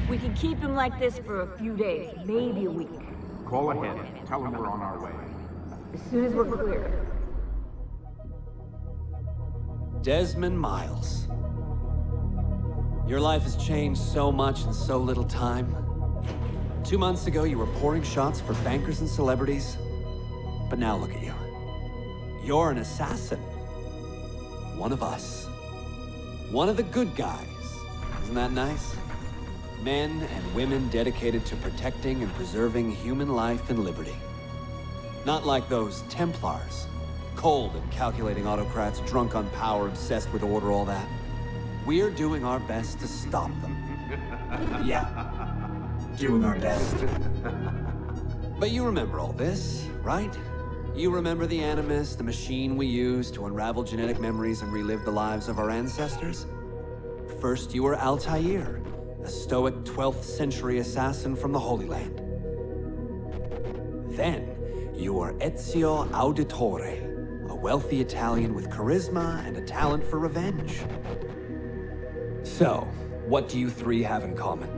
We can keep him like this for a few days, maybe a week. Call ahead. Tell him we're on our way. As soon as we're clear. Desmond Miles. Your life has changed so much in so little time. 2 months ago, you were pouring shots for bankers and celebrities. But now look at you. You're an assassin. One of us. One of the good guys. Isn't that nice? Men and women dedicated to protecting and preserving human life and liberty. Not like those Templars. Cold and calculating autocrats, drunk on power, obsessed with order, all that. We're doing our best to stop them. Yeah. Doing our best. But you remember all this, right? You remember the Animus, the machine we used to unravel genetic memories and relive the lives of our ancestors? First, you were Altair, a stoic 12th century assassin from the Holy Land. Then, you were Ezio Auditore, a wealthy Italian with charisma and a talent for revenge. So, what do you three have in common?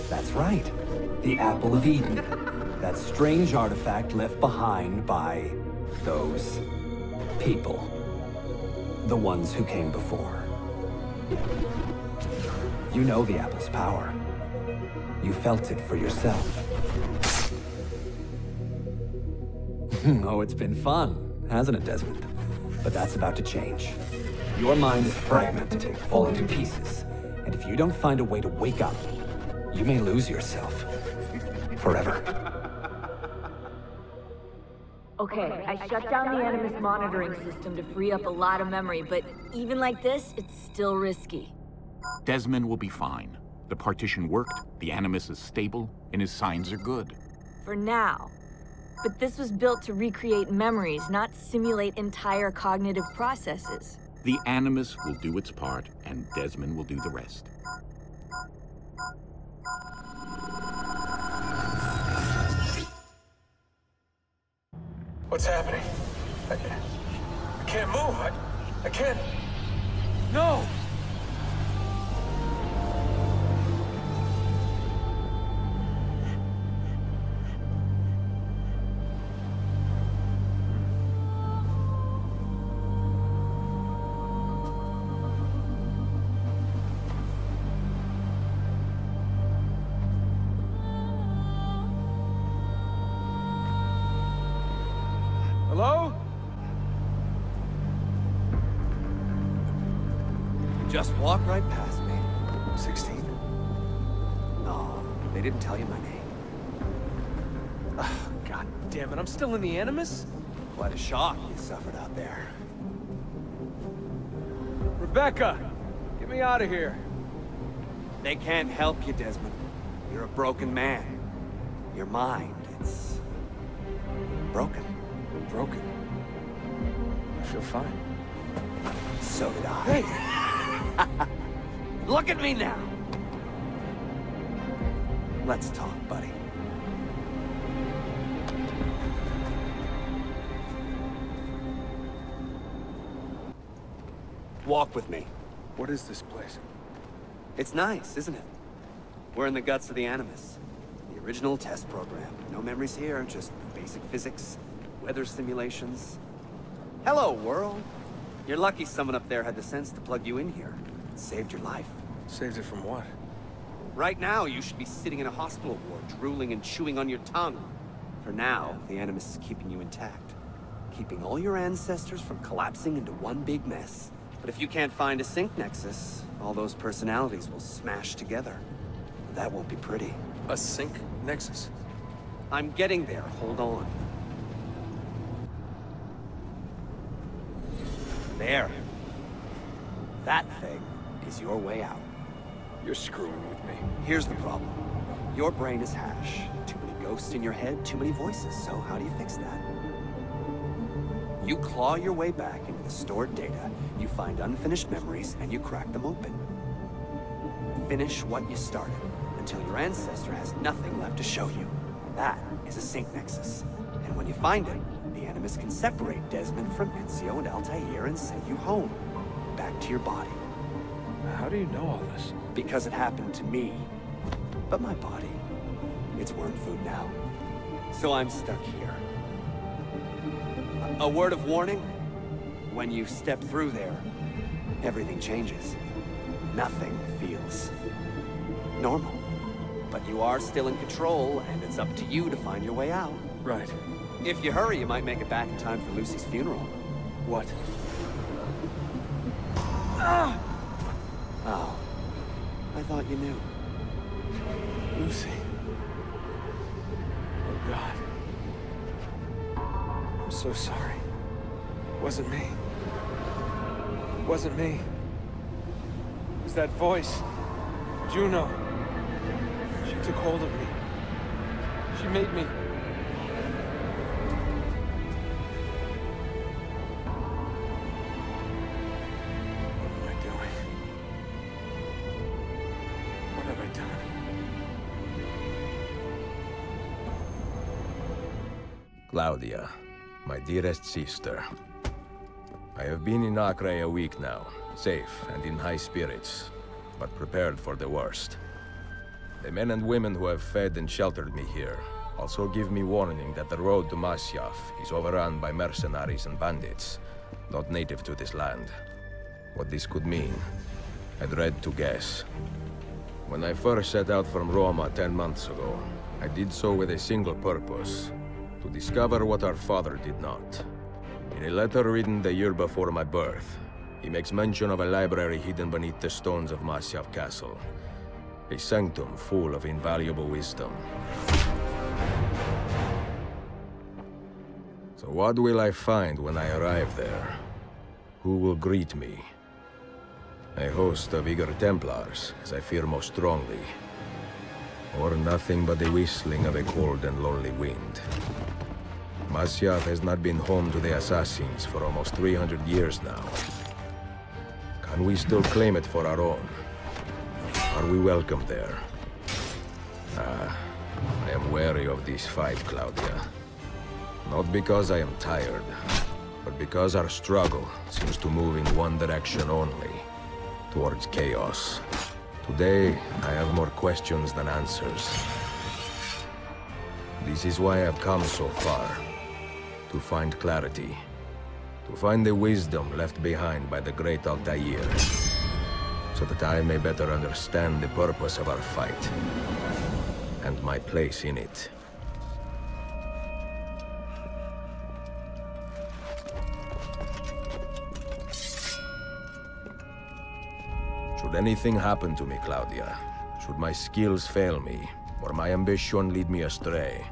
That's right, the Apple of Eden. That strange artifact left behind by those people. The ones who came before. You know the Apple's power. You felt it for yourself. Oh, it's been fun, hasn't it, Desmond? But that's about to change. Your mind is fragmented and falling to pieces. And if you don't find a way to wake up, you may lose yourself. Forever. Okay, I shut down the Animus monitoring system to free up a lot of memory, but even like this, it's still risky. Desmond will be fine. The partition worked, the Animus is stable, and his signs are good. For now. But this was built to recreate memories, not simulate entire cognitive processes. The Animus will do its part, and Desmond will do the rest. What's happening? I can't move. I can't. No! Hello? Just walk right past me. 16? No, they didn't tell you my name. God damn it, I'm still in the Animus? Quite a shock you suffered out there. Rebecca! Get me out of here. They can't help you, Desmond. You're a broken man. Your mind, it's broken. Broken. I feel fine. So did I. Hey! Look at me now! Let's talk, buddy. Walk with me. What is this place? It's nice, isn't it? We're in the guts of the Animus. The original test program. No memories here, just basic physics, weather simulations. Hello, world. You're lucky someone up there had the sense to plug you in here. It saved your life. Saved it from what? Right now, you should be sitting in a hospital ward, drooling and chewing on your tongue. For now, the Animus is keeping you intact. Keeping all your ancestors from collapsing into one big mess. But if you can't find a sync nexus, all those personalities will smash together. That won't be pretty. A sync nexus? I'm getting there, hold on. There. That thing is your way out. You're screwing with me. Here's the problem. Your brain is hash. Too many ghosts in your head, too many voices. So how do you fix that? You claw your way back into the stored data, you find unfinished memories, and you crack them open. Finish what you started, until your ancestor has nothing left to show you. That is a sync nexus. And when you find it, the Animus can separate Desmond from Ezio and Altair and send you home. Back to your body. How do you know all this? Because it happened to me. But my body, it's worm food now. So I'm stuck here. A word of warning? When you step through there, everything changes. Nothing feels normal. But you are still in control, and it's up to you to find your way out. Right. If you hurry, you might make it back in time for Lucy's funeral. What? Ah! Oh. I thought you knew. Lucy. Oh, God. I'm so sorry. It wasn't me. It wasn't me. It was that voice. Juno. She took hold of me. She made me... What am I doing? What have I done? Claudia, my dearest sister. I have been in Acre a week now, safe and in high spirits, but prepared for the worst. The men and women who have fed and sheltered me here also give me warning that the road to Masyaf is overrun by mercenaries and bandits, not native to this land. What this could mean, I dread to guess. When I first set out from Roma 10 months ago, I did so with a single purpose: to discover what our father did not. In a letter written the year before my birth, he makes mention of a library hidden beneath the stones of Masyaf Castle. A sanctum full of invaluable wisdom. So what will I find when I arrive there? Who will greet me? A host of eager Templars, as I fear most strongly. Or nothing but the whistling of a cold and lonely wind. Masyaf has not been home to the Assassins for almost 300 years now. Can we still claim it for our own? Are we welcome there? I am wary of this fight, Claudia. Not because I am tired, but because our struggle seems to move in one direction only, towards chaos. Today, I have more questions than answers. This is why I've come so far. To find clarity. To find the wisdom left behind by the great Altair. So that I may better understand the purpose of our fight. And my place in it. Should anything happen to me, Claudia, should my skills fail me, or my ambition lead me astray,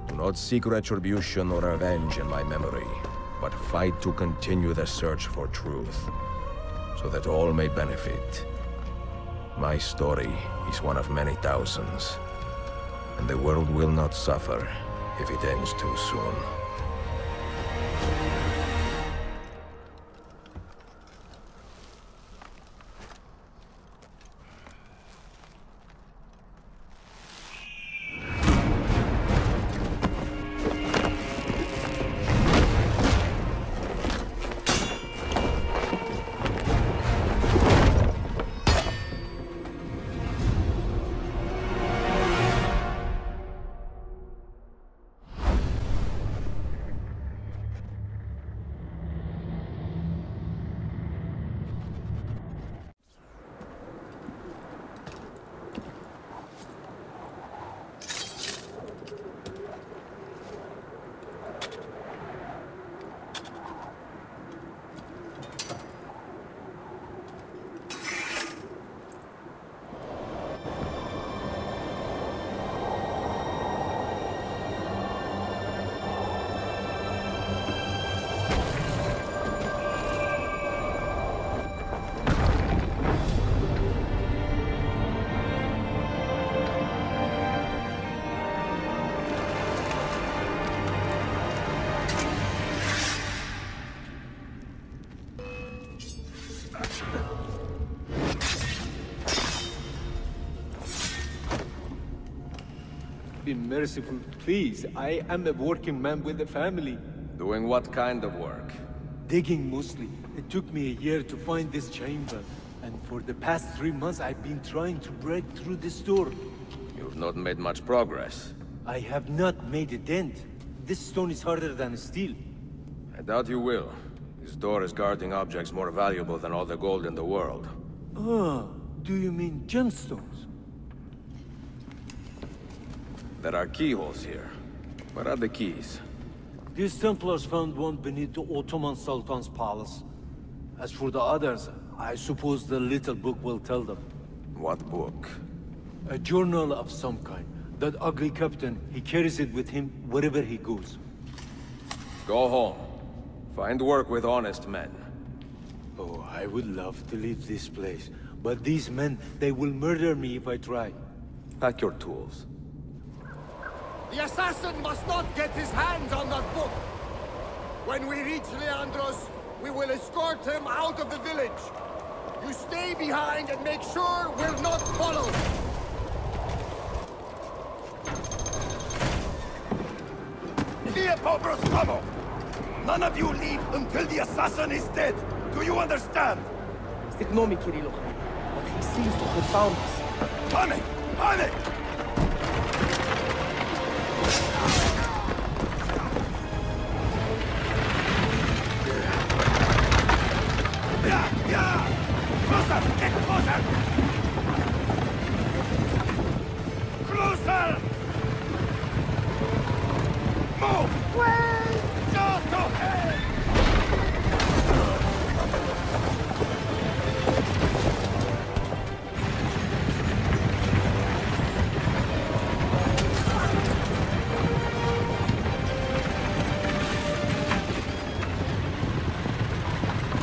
do not seek retribution or revenge in my memory, but fight to continue the search for truth, so that all may benefit. My story is one of many thousands, and the world will not suffer if it ends too soon. Be merciful, please. I am a working man with a family. Doing what kind of work? Digging mostly. It took me a year to find this chamber. And for the past 3 months, I've been trying to break through this door. You've not made much progress. I have not made a dent. This stone is harder than steel. I doubt you will. This door is guarding objects more valuable than all the gold in the world. Ah, do you mean gemstones? There are keyholes here. Where are the keys? These Templars found one beneath the Ottoman Sultan's palace. As for the others, I suppose the little book will tell them. What book? A journal of some kind. That ugly captain, he carries it with him wherever he goes. Go home. Find work with honest men. Oh, I would love to leave this place. But these men, they will murder me if I try. Pack your tools. The assassin must not get his hands on that book! When we reach Leandros, we will escort him out of the village. You stay behind and make sure we're not followed! Pobros, vamos! None of you leave until the assassin is dead! Do you understand? Ignore me, Kirilo, but he seems to have found us. Panic! Panic! Yeah! Closer! Get closer! Closer! Move! Wait! Just ahead!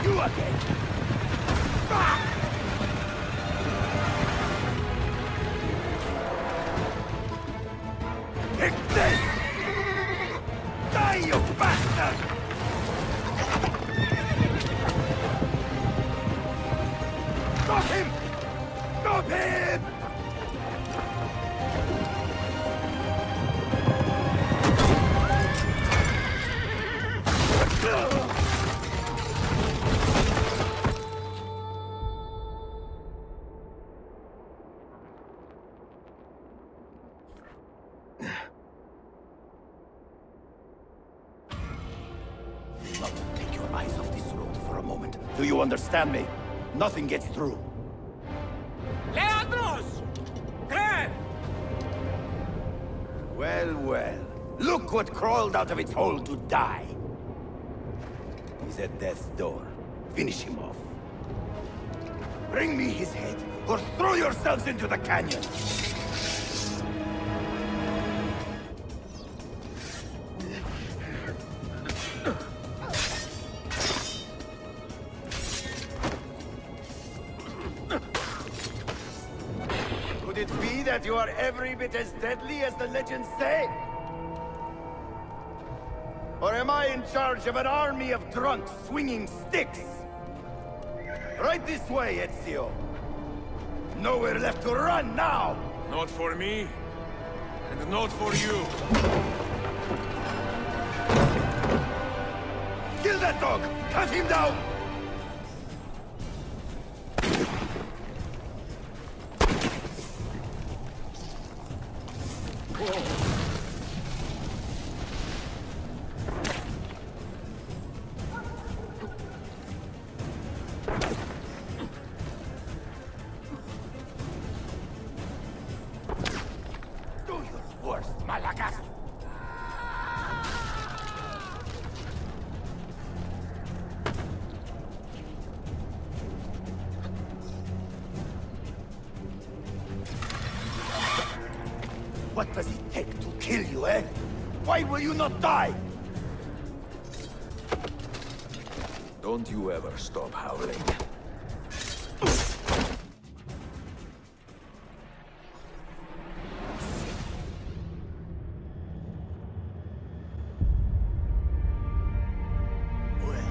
You again! Take this! Die, you bastard! Stop him! Stop him! Not take your eyes off this road for a moment. Do you understand me? Nothing gets through. Leandros! Claire! Well, well. Look what crawled out of its hole to die. He's at death's door. Finish him off. Bring me his head, or throw yourselves into the canyon! Could it be that you are every bit as deadly as the legends say? Or am I in charge of an army of drunks swinging sticks? Right this way, Ezio. Nowhere left to run now! Not for me, and not for you. Kill that dog! Cut him down! Do your worst, Malagas! What does it take to kill you, eh? Why will you not die? Don't you ever stop howling. Well,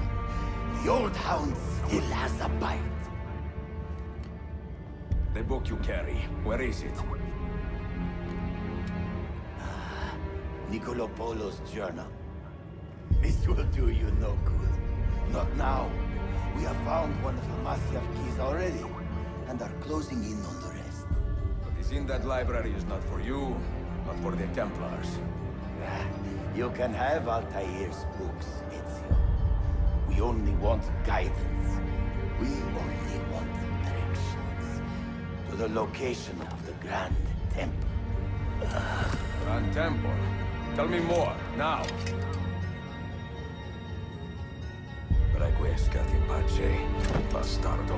the old hound still has a bite. The book you carry, where is it? Niccolo Polo's journal. This will do you no good. Not now. We have found one of the Masyaf keys already. and are closing in on the rest. What is in that library is not for you, not for the Templars. You can have Altair's books, Ezio. We only want guidance. We only want directions. To the location of the Grand Temple. Grand Temple? Tell me more, now! Requiescat in pace, bastardo.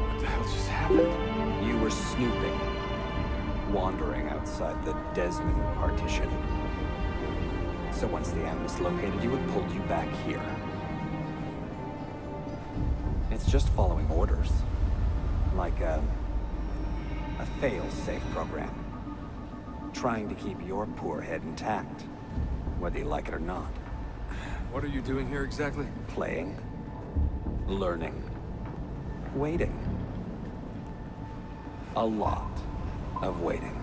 What the hell just happened? You were snooping. Wandering outside the Desmond partition. So once the Animus located you, it pulled you back here. It's just following orders. Like a fail-safe program. Trying to keep your poor head intact, whether you like it or not. What are you doing here exactly? Playing. Learning. Waiting. A lot of waiting.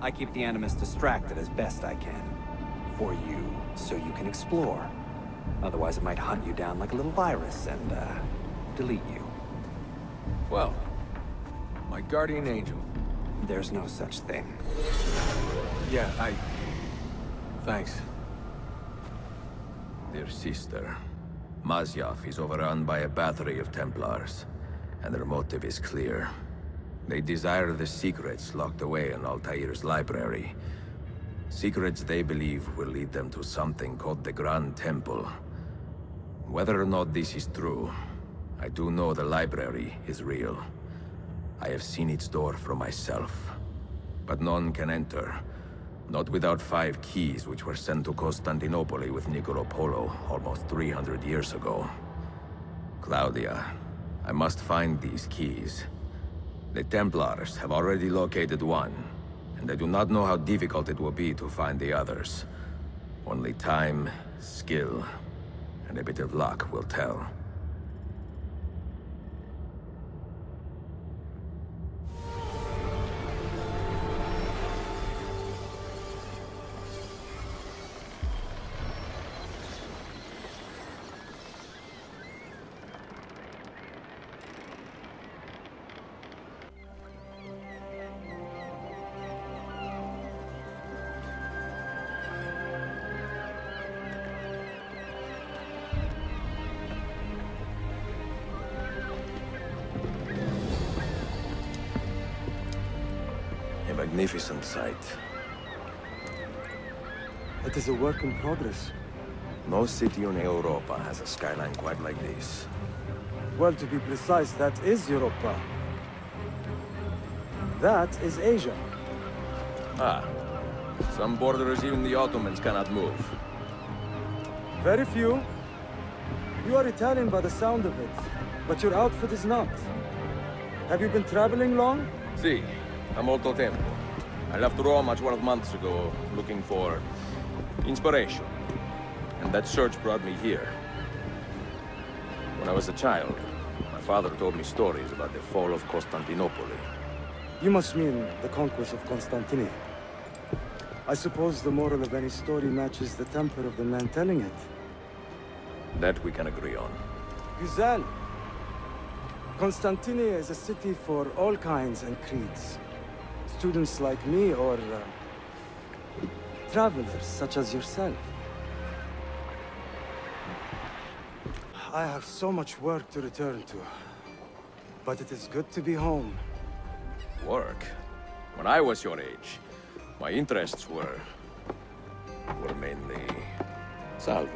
I keep the Animus distracted as best I can. For you, so you can explore. Otherwise it might hunt you down like a little virus and, delete you. Well, my guardian angel. There's no such thing. Yeah, thanks. Dear sister, Masyaf is overrun by a battery of Templars, and their motive is clear. They desire the secrets locked away in Altair's library. Secrets they believe will lead them to something called the Grand Temple. Whether or not this is true, I do know the library is real. I have seen its door for myself. But none can enter. Not without 5 keys which were sent to Constantinople with Niccolo Polo almost 300 years ago. Claudia, I must find these keys. The Templars have already located one, and I do not know how difficult it will be to find the others. Only time, skill, and a bit of luck will tell. A magnificent sight. It is a work in progress. No city in Europa has a skyline quite like this. Well, to be precise, that is Europa. That is Asia. Ah. Some borders even the Ottomans cannot move. Very few. You are Italian by the sound of it, but your outfit is not. Have you been traveling long? Si, a molto tempo. I left Rome 12 months ago, looking for inspiration. And that search brought me here. When I was a child, my father told me stories about the fall of Constantinople. You must mean the conquest of Constantinople. I suppose the moral of any story matches the temper of the man telling it. That we can agree on. Güzel. Constantinople is a city for all kinds and creeds. Students like me or travelers such as yourself. I have so much work to return to. But it is good to be home. Work? When I was your age, my interests were mainly salve.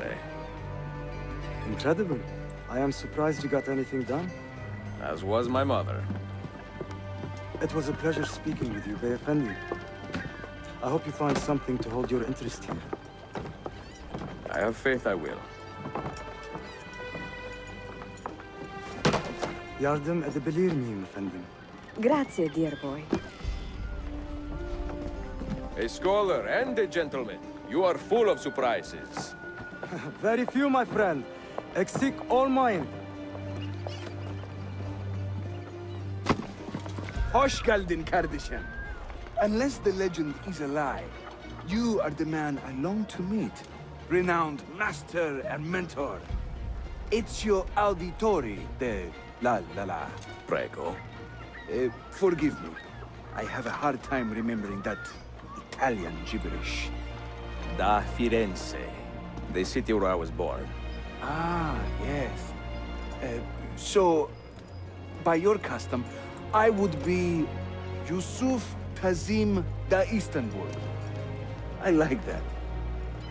Incredible. I am surprised you got anything done. As was my mother. It was a pleasure speaking with you, Bey Effendi. I hope you find something to hold your interest here. I have faith I will. Yardım edebilir miyim efendim? Grazie, dear boy. A scholar and a gentleman. You are full of surprises. Very few, my friend. Eksik olmayın. Hoş geldin kardeşim. Unless the legend is a lie, you are the man I long to meet. Renowned master and mentor. Ezio Auditore de la. Prego. Forgive me. I have a hard time remembering that Italian gibberish. Da Firenze, the city where I was born. Ah, yes. So, by your custom, I would be Yusuf Kazim da Istanbul. I like that.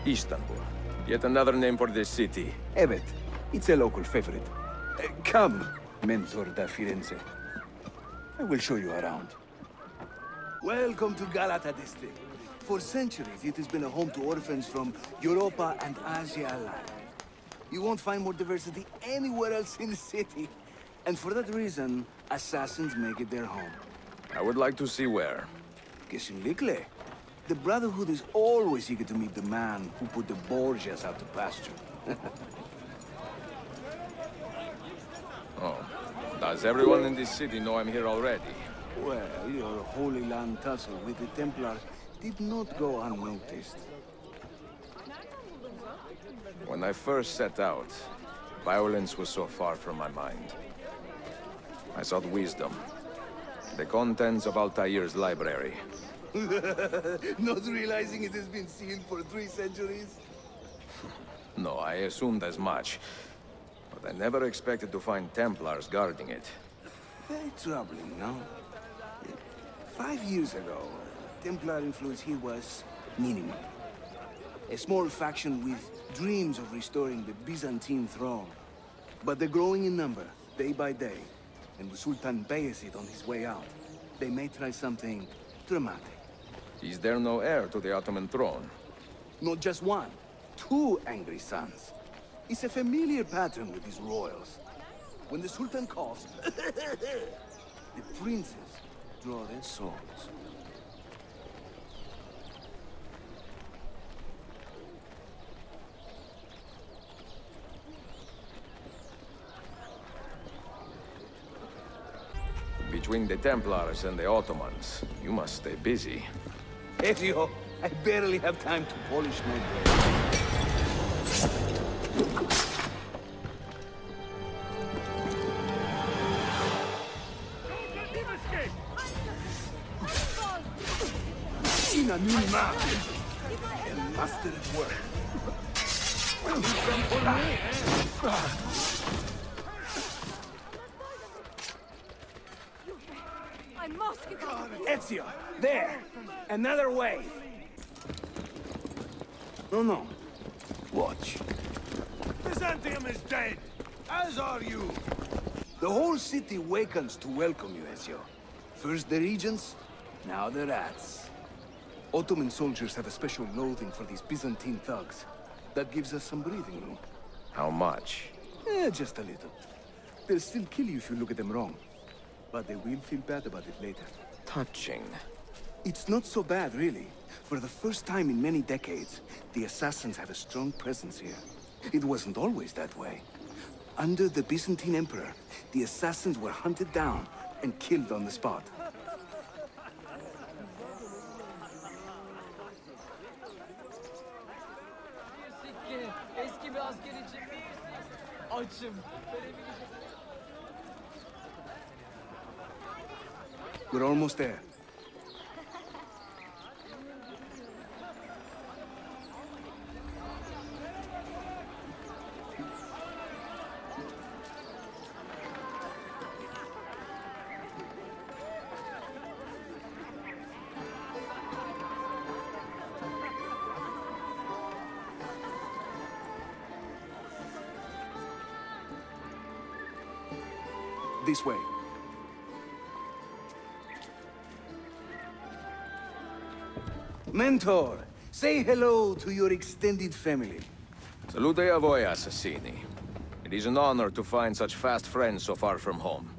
Istanbul. Yet another name for this city. Evet, it's a local favorite. Come, Mentor da Firenze. I will show you around. Welcome to Galata district. For centuries, it has been a home to orphans from Europa and Asia alike. You won't find more diversity anywhere else in the city. And for that reason, assassins make it their home. I would like to see where. Kesinlikle. The Brotherhood is always eager to meet the man who put the Borgias out to pasture. Oh. Does everyone in this city know I'm here already? Well, your Holy Land tussle with the Templars did not go unnoticed. When I first set out, violence was so far from my mind. I sought wisdom. The contents of Altair's library. Not realizing it has been sealed for 3 centuries? No, I assumed as much. But I never expected to find Templars guarding it. Very troubling, no? 5 years ago, Templar influence here was minimal. A small faction with dreams of restoring the Byzantine throne. But they're growing in number, day by day. And with Sultan Bayezid on his way out, they may try something dramatic. Is there no heir to the Ottoman throne? Not just one, 2 angry sons. It's a familiar pattern with these royals. When the Sultan coughs, the princes draw their swords. Between the Templars and the Ottomans, you must stay busy. Ezio, I barely have time to polish my blade. In a new map, and master at work. I must get out of here. Ezio, there! Another wave! No. Watch. Byzantium is dead, as are you. The whole city wakens to welcome you, Ezio. First the regents, now the rats. Ottoman soldiers have a special loathing for these Byzantine thugs. That gives us some breathing room. How much? Just a little. They'll still kill you if you look at them wrong. But they will feel bad about it later. Touching. It's not so bad, really. For the first time in many decades, the Assassins have a strong presence here. It wasn't always that way. Under the Byzantine Emperor, the Assassins were hunted down and killed on the spot. We're almost there. This way. Mentor, say hello to your extended family. Salute a voi, Assassini. It is an honor to find such fast friends so far from home.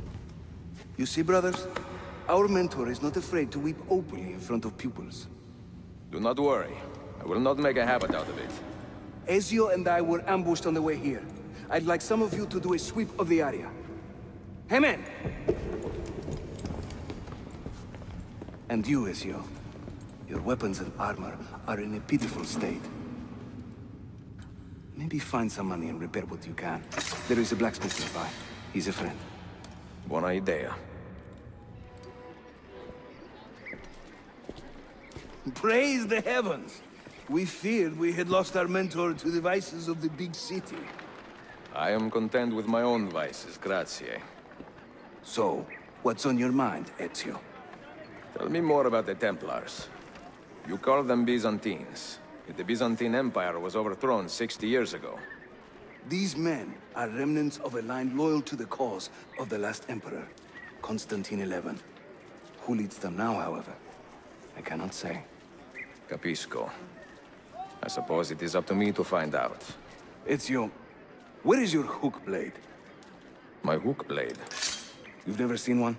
You see, brothers? Our mentor is not afraid to weep openly in front of pupils. Do not worry. I will not make a habit out of it. Ezio and I were ambushed on the way here. I'd like some of you to do a sweep of the area. Hey, men! And you, Ezio. Your weapons and armor are in a pitiful state. Maybe find some money and repair what you can. There is a blacksmith nearby. He's a friend. Buona idea. Praise the heavens! We feared we had lost our mentor to the vices of the big city. I am content with my own vices, grazie. So, what's on your mind, Ezio? Tell me more about the Templars. You call them Byzantines. Yet the Byzantine Empire was overthrown 60 years ago. These men are remnants of a line loyal to the cause of the last emperor, Constantine XI. Who leads them now, however? I cannot say. Capisco. I suppose it is up to me to find out. Ezio, where is your hook blade? My hook blade? You've never seen one?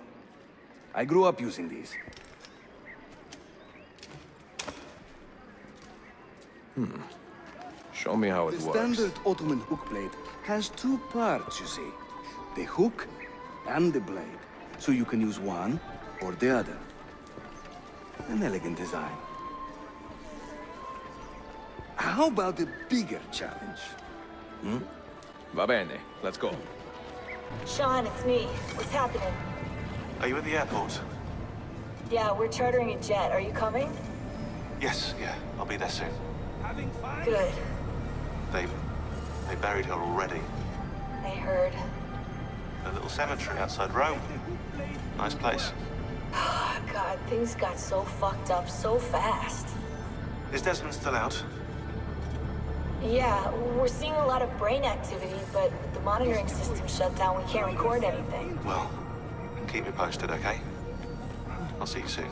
I grew up using these. Show me how it The works. standard Ottoman hook blade has two parts, you see. The hook and the blade. So you can use one or the other. An elegant design. How about a bigger challenge? Va bene, let's go. Sean, it's me. What's happening? Are you at the airport? Yeah, we're chartering a jet. Are you coming? Yes, yeah. I'll be there soon. Good. They buried her already. I heard. A little cemetery outside Rome. Nice place. God, things got so fucked up so fast. Is Desmond still out? Yeah, we're seeing a lot of brain activity, but with the monitoring system shut down, we can't record anything. Well, keep me posted, okay? I'll see you soon.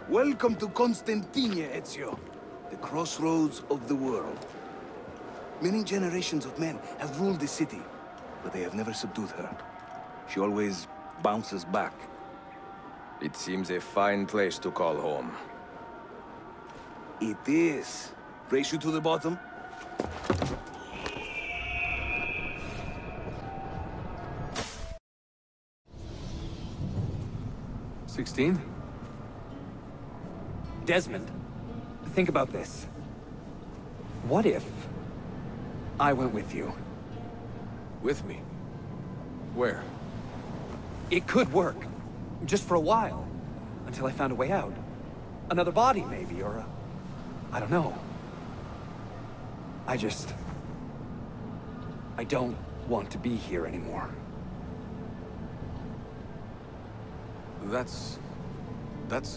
Welcome to Constantine, Ezio. The crossroads of the world. Many generations of men have ruled the city, but they have never subdued her. She always bounces back. It seems a fine place to call home. It is. Race you to the bottom? Desmond, think about this. What if I went with you? With me? Where? It could work. Just for a while. Until I found a way out. Another body, maybe, or a... I don't know. I don't want to be here anymore. That's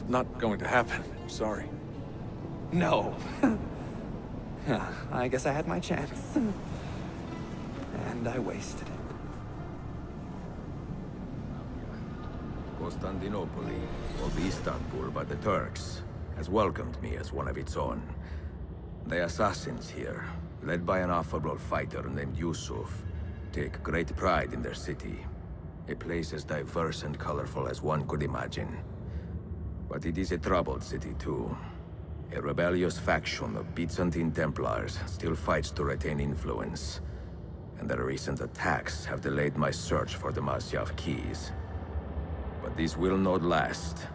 not going to happen. I'm sorry. No. I guess I had my chance. And I wasted it. Constantinople, or Istanbul by the Turks, has welcomed me as one of its own. The Assassins here, led by an affable fighter named Yusuf, take great pride in their city. A place as diverse and colorful as one could imagine. But it is a troubled city too. A rebellious faction of Byzantine Templars still fights to retain influence. And their recent attacks have delayed my search for the Masyaf keys. But this will not last.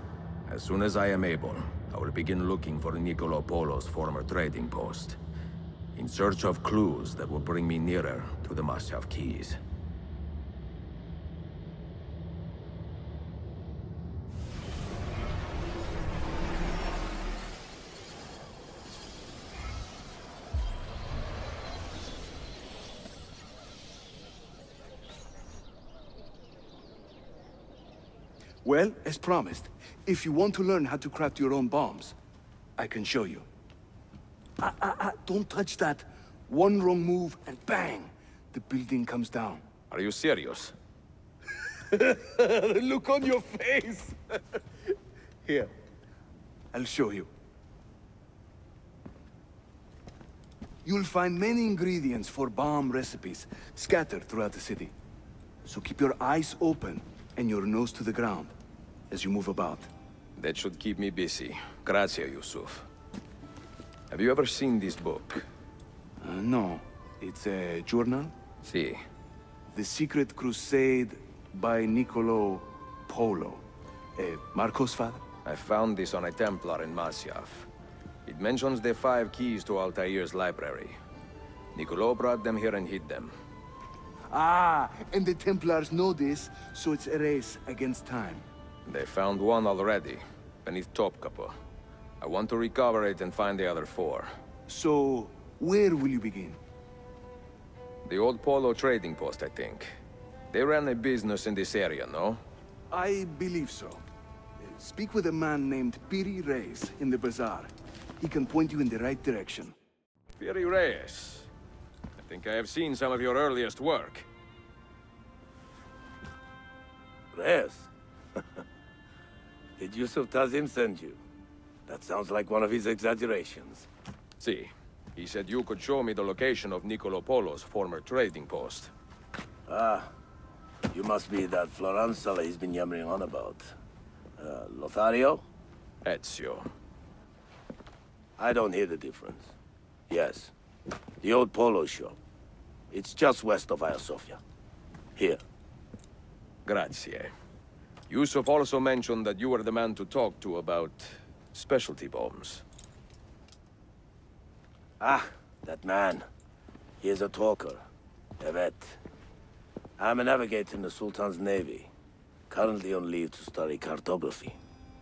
As soon as I am able, I will begin looking for Niccolo Polo's former trading post, in search of clues that will bring me nearer to the Masyaf keys. Well, as promised, if you want to learn how to craft your own bombs, I can show you. Don't touch that. One wrong move and bang! The building comes down. Are you serious? The look on your face! Here, I'll show you. You'll find many ingredients for bomb recipes scattered throughout the city. So keep your eyes open and your nose to the ground. as you move about? That should keep me busy. Grazie, Yusuf. Have you ever seen this book? No. It's a journal? Si. The Secret Crusade by Niccolo Polo. Marco's father? I found this on a Templar in Masyaf. It mentions the 5 keys to Altair's library. Niccolo brought them here and hid them. Ah, and the Templars know this, so it's a race against time. They found one already, beneath Topkapi. I want to recover it and find the other 4. So, where will you begin? The old Polo trading post, I think. They ran a business in this area, no? I believe so. Speak with a man named Piri Reyes in the bazaar. He can point you in the right direction. Piri Reyes. I think I have seen some of your earliest work. Reyes? Did Yusuf Tazim send you? That sounds like one of his exaggerations. See, he said you could show me the location of Niccolo Polo's former trading post. Ah, you must be that Floranzala he's been yammering on about. Lothario? Ezio. I don't hear the difference. Yes, the old Polo shop. It's just west of Hagia Sophia. Here. Grazie. Yusuf also mentioned that you were the man to talk to about specialty bombs. Ah, that man. He is a talker. A vet. I'm a navigator in the Sultan's navy. Currently on leave to study cartography.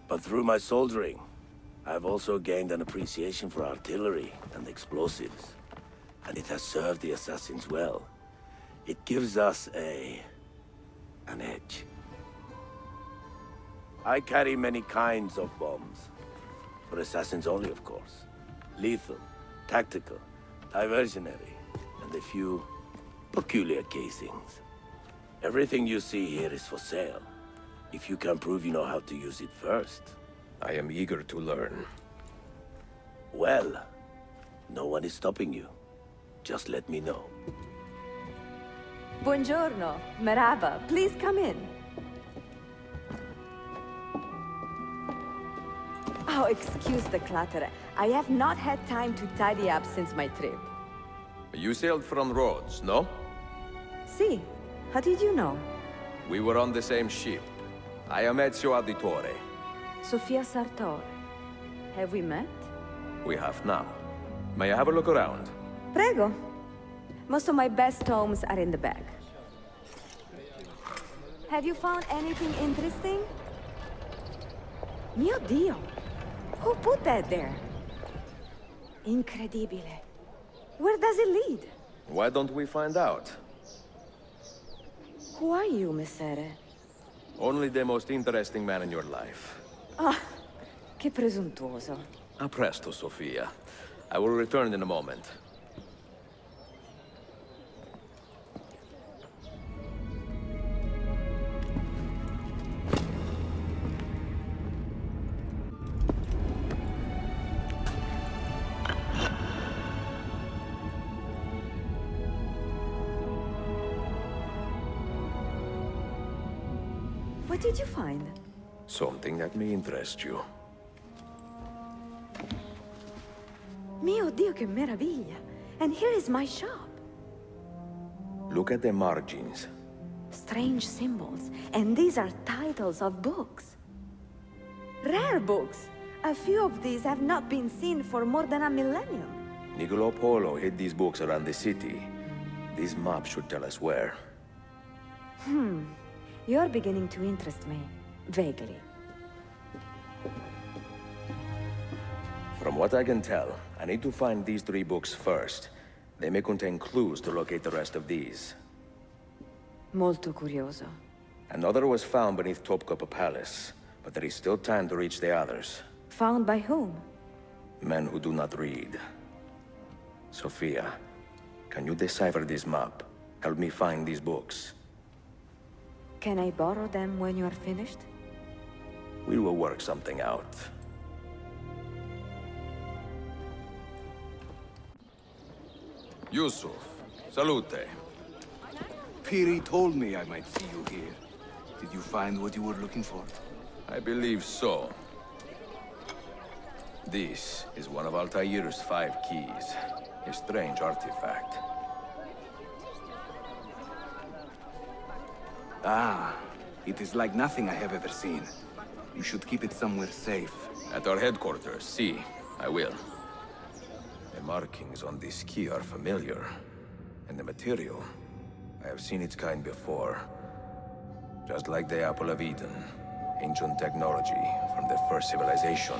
But through my soldiering, I've also gained an appreciation for artillery and explosives. And it has served the Assassins well. It gives us an edge. I carry many kinds of bombs. For Assassins only, of course. Lethal, tactical, diversionary, and a few peculiar casings. Everything you see here is for sale. If you can prove you know how to use it first. I am eager to learn. Well, no one is stopping you. Just let me know. Buongiorno, merhaba. Please come in. Oh, excuse the clutter. I have not had time to tidy up since my trip. You sailed from Rhodes, no? See, how did you know? We were on the same ship. I am Ezio Auditore. Sofia Sartor. Have we met? We have now. May I have a look around? Prego. Most of my best tomes are in the bag. Have you found anything interesting? Mio Dio! Who put that there? Incredibile. Where does it lead? Why don't we find out? Who are you, Messere? Only the most interesting man in your life. Ah, che presuntuoso. A presto, Sofia. I will return in a moment. What did you find? Something that may interest you. Mio Dio, che meraviglia! And here is my shop. Look at the margins. Strange symbols, and these are titles of books. Rare books! A few of these have not been seen for more than a millennium. Niccolo Polo hid these books around the city. This map should tell us where. You're beginning to interest me. Vaguely. From what I can tell, I need to find these 3 books first. They may contain clues to locate the rest of these. Molto curioso. Another was found beneath Topkapi Palace, but there is still time to reach the others. Found by whom? Men who do not read. Sophia, can you decipher this map? Help me find these books. Can I borrow them when you are finished? We will work something out. Yusuf, salute. Piri told me I might see you here. Did you find what you were looking for? I believe so. This is one of Altair's 5 keys. A strange artifact. Ah, it is like nothing I have ever seen. You should keep it somewhere safe. At our headquarters, see. I will. The markings on this key are familiar. And the material, I have seen its kind before. Just like the Apple of Eden. Ancient technology from the first civilization.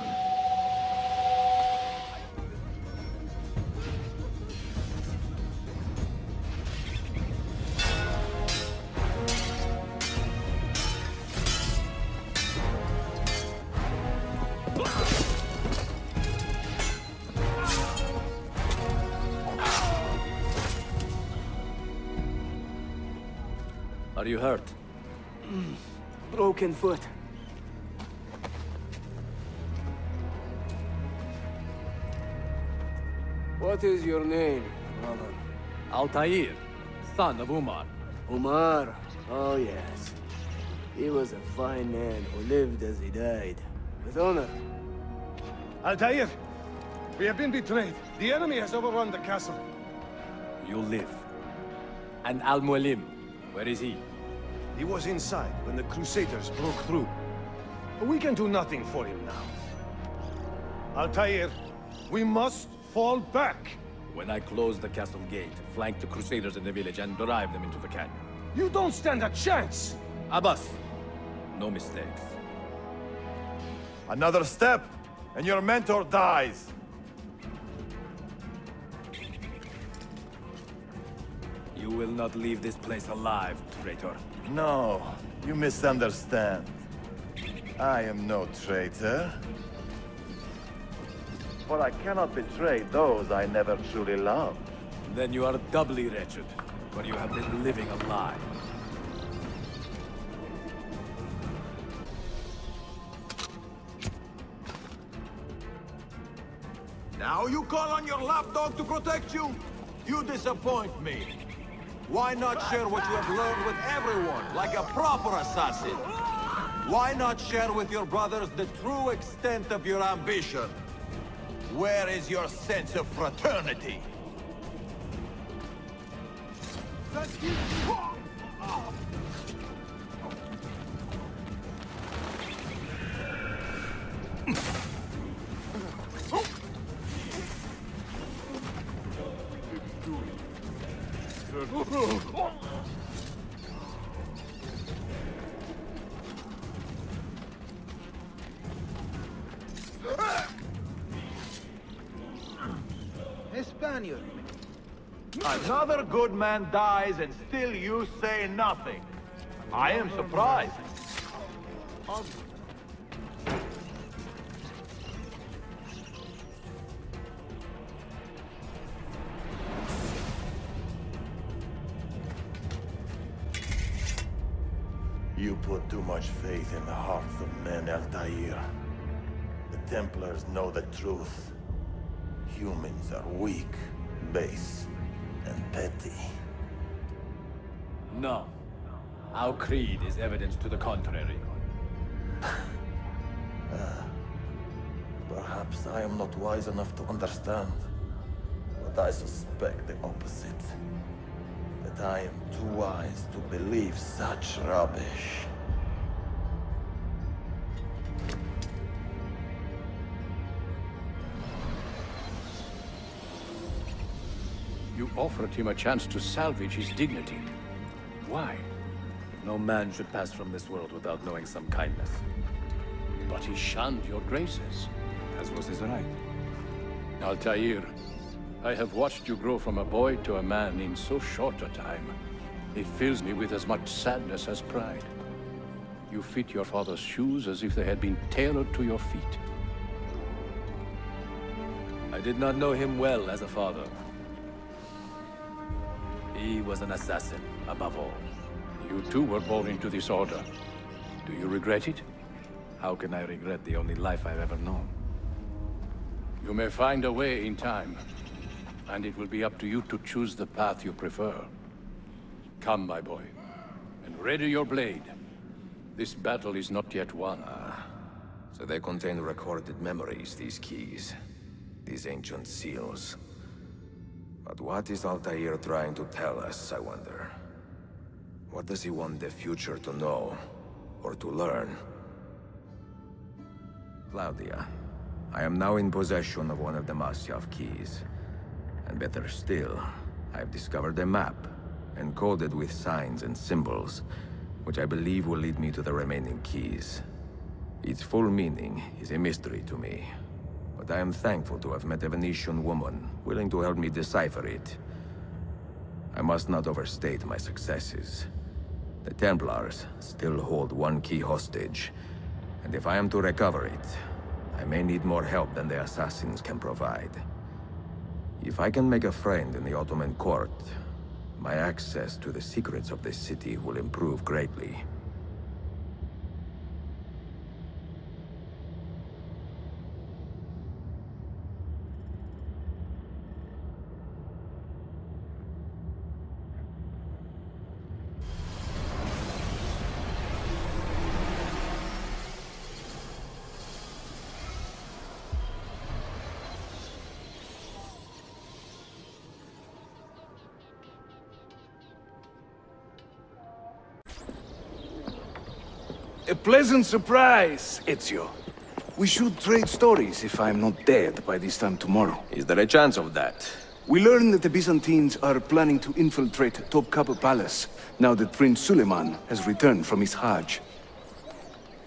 Are you hurt? Broken foot. What is your name, brother? Altair, son of Umar. Umar? Oh, yes. He was a fine man who lived as he died. With honor. Altair! We have been betrayed. The enemy has overrun the castle. You live. And Al-Mualim, where is he? He was inside when the Crusaders broke through. But we can do nothing for him now. Altair, we must fall back. When I close the castle gate, flank the Crusaders in the village and drive them into the canyon. You don't stand a chance! Abbas, no mistakes. Another step, and your mentor dies. You will not leave this place alive, traitor. No, you misunderstand. I am no traitor. But I cannot betray those I never truly loved. Then you are doubly wretched, for you have been living a lie. Now you call on your lapdog to protect you? You disappoint me. Why not share what you have learned with everyone, like a proper assassin? Why not share with your brothers the true extent of your ambition? Where is your sense of fraternity? Spaniard. Another good man dies and still you say nothing. I am surprised. You put too much faith in the hearts of men, Altair. The Templars know the truth. Humans are weak, base, and petty. No. Our creed is evidence to the contrary. Perhaps I am not wise enough to understand, but I suspect the opposite. That I am too wise to believe such rubbish. You offered him a chance to salvage his dignity. Why? No man should pass from this world without knowing some kindness. But he shunned your graces. As was his right. Altair, I have watched you grow from a boy to a man in so short a time. It fills me with as much sadness as pride. You fit your father's shoes as if they had been tailored to your feet. I did not know him well as a father. He was an assassin, above all. You too were born into this order. Do you regret it? How can I regret the only life I've ever known? You may find a way in time, and it will be up to you to choose the path you prefer. Come, my boy, and ready your blade. This battle is not yet won. So they contain recorded memories, these keys. These ancient seals. But what is Altair trying to tell us, I wonder? What does he want the future to know? Or to learn? Claudia, I am now in possession of one of the Masyav keys. And better still, I have discovered a map, encoded with signs and symbols, which I believe will lead me to the remaining keys. Its full meaning is a mystery to me, but I am thankful to have met a Venetian woman willing to help me decipher it. I must not overstate my successes. The Templars still hold one key hostage, and if I am to recover it, I may need more help than the Assassins can provide. If I can make a friend in the Ottoman court, my access to the secrets of this city will improve greatly. A pleasant surprise, Ezio. We should trade stories if I'm not dead by this time tomorrow. Is there a chance of that? We learn that the Byzantines are planning to infiltrate Topkapi Palace, now that Prince Suleiman has returned from his Hajj.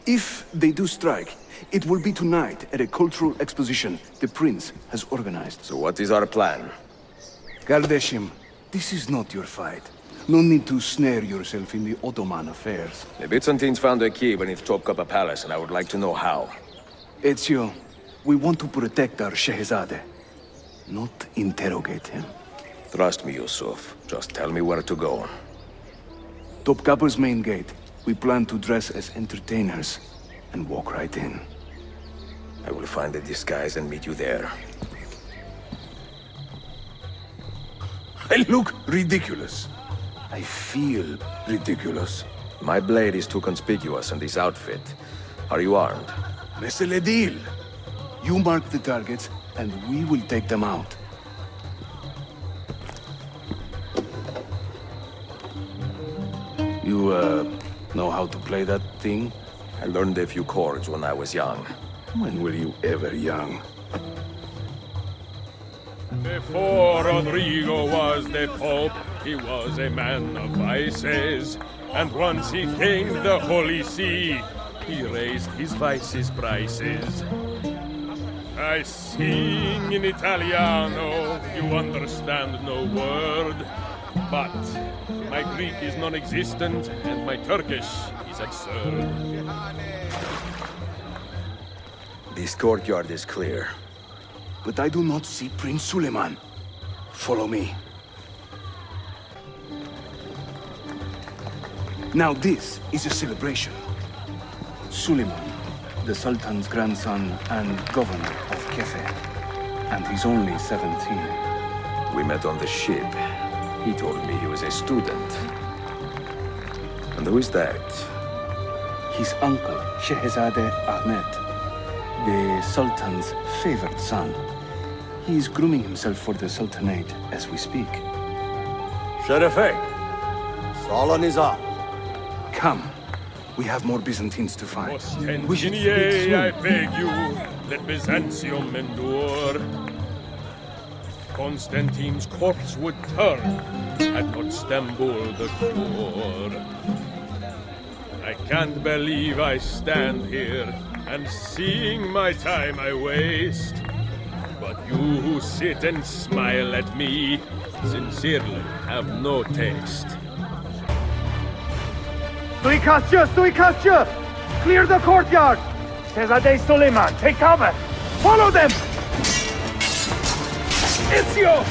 If they do strike, it will be tonight at a cultural exposition the Prince has organized. So what is our plan? Gardeshim, this is not your fight. No need to snare yourself in the Ottoman affairs. The Byzantines found a key beneath Topkapi Palace, and I would like to know how. Ezio, we want to protect our Shehzade, not interrogate him. Trust me, Yusuf. Just tell me where to go. Topkapi's main gate. We plan to dress as entertainers and walk right in. I will find a disguise and meet you there. I look ridiculous. I feel ridiculous. My blade is too conspicuous in this outfit. Are you armed? C'est le deal. You mark the targets, and we will take them out. You, know how to play that thing? I learned a few chords when I was young. When were you ever young? Before Rodrigo was the Pope, he was a man of vices. And once he gained the Holy See, he raised his vices' prices. I sing in Italiano, you understand no word. But my Greek is non-existent, and my Turkish is absurd. This courtyard is clear. But I do not see Prince Suleiman. Follow me. Now this is a celebration. Suleiman, the Sultan's grandson and governor of Kefe. And he's only 17. We met on the ship. He told me he was a student. And who is that? His uncle, Shehzade Ahmed, the Sultan's favored son. He is grooming himself for the Sultanate as we speak. Sherife, Solon is up. Come. We have more Byzantines to find. Ostensinier, I beg you, let Byzantium endure. Constantine's corpse would turn had not Stambul the cure. I can't believe I stand here and seeing my time I waste. But you who sit and smile at me sincerely have no taste. Suikastçı! Clear the courtyard! Shehzade Suleiman, take cover! Follow them! Ezio!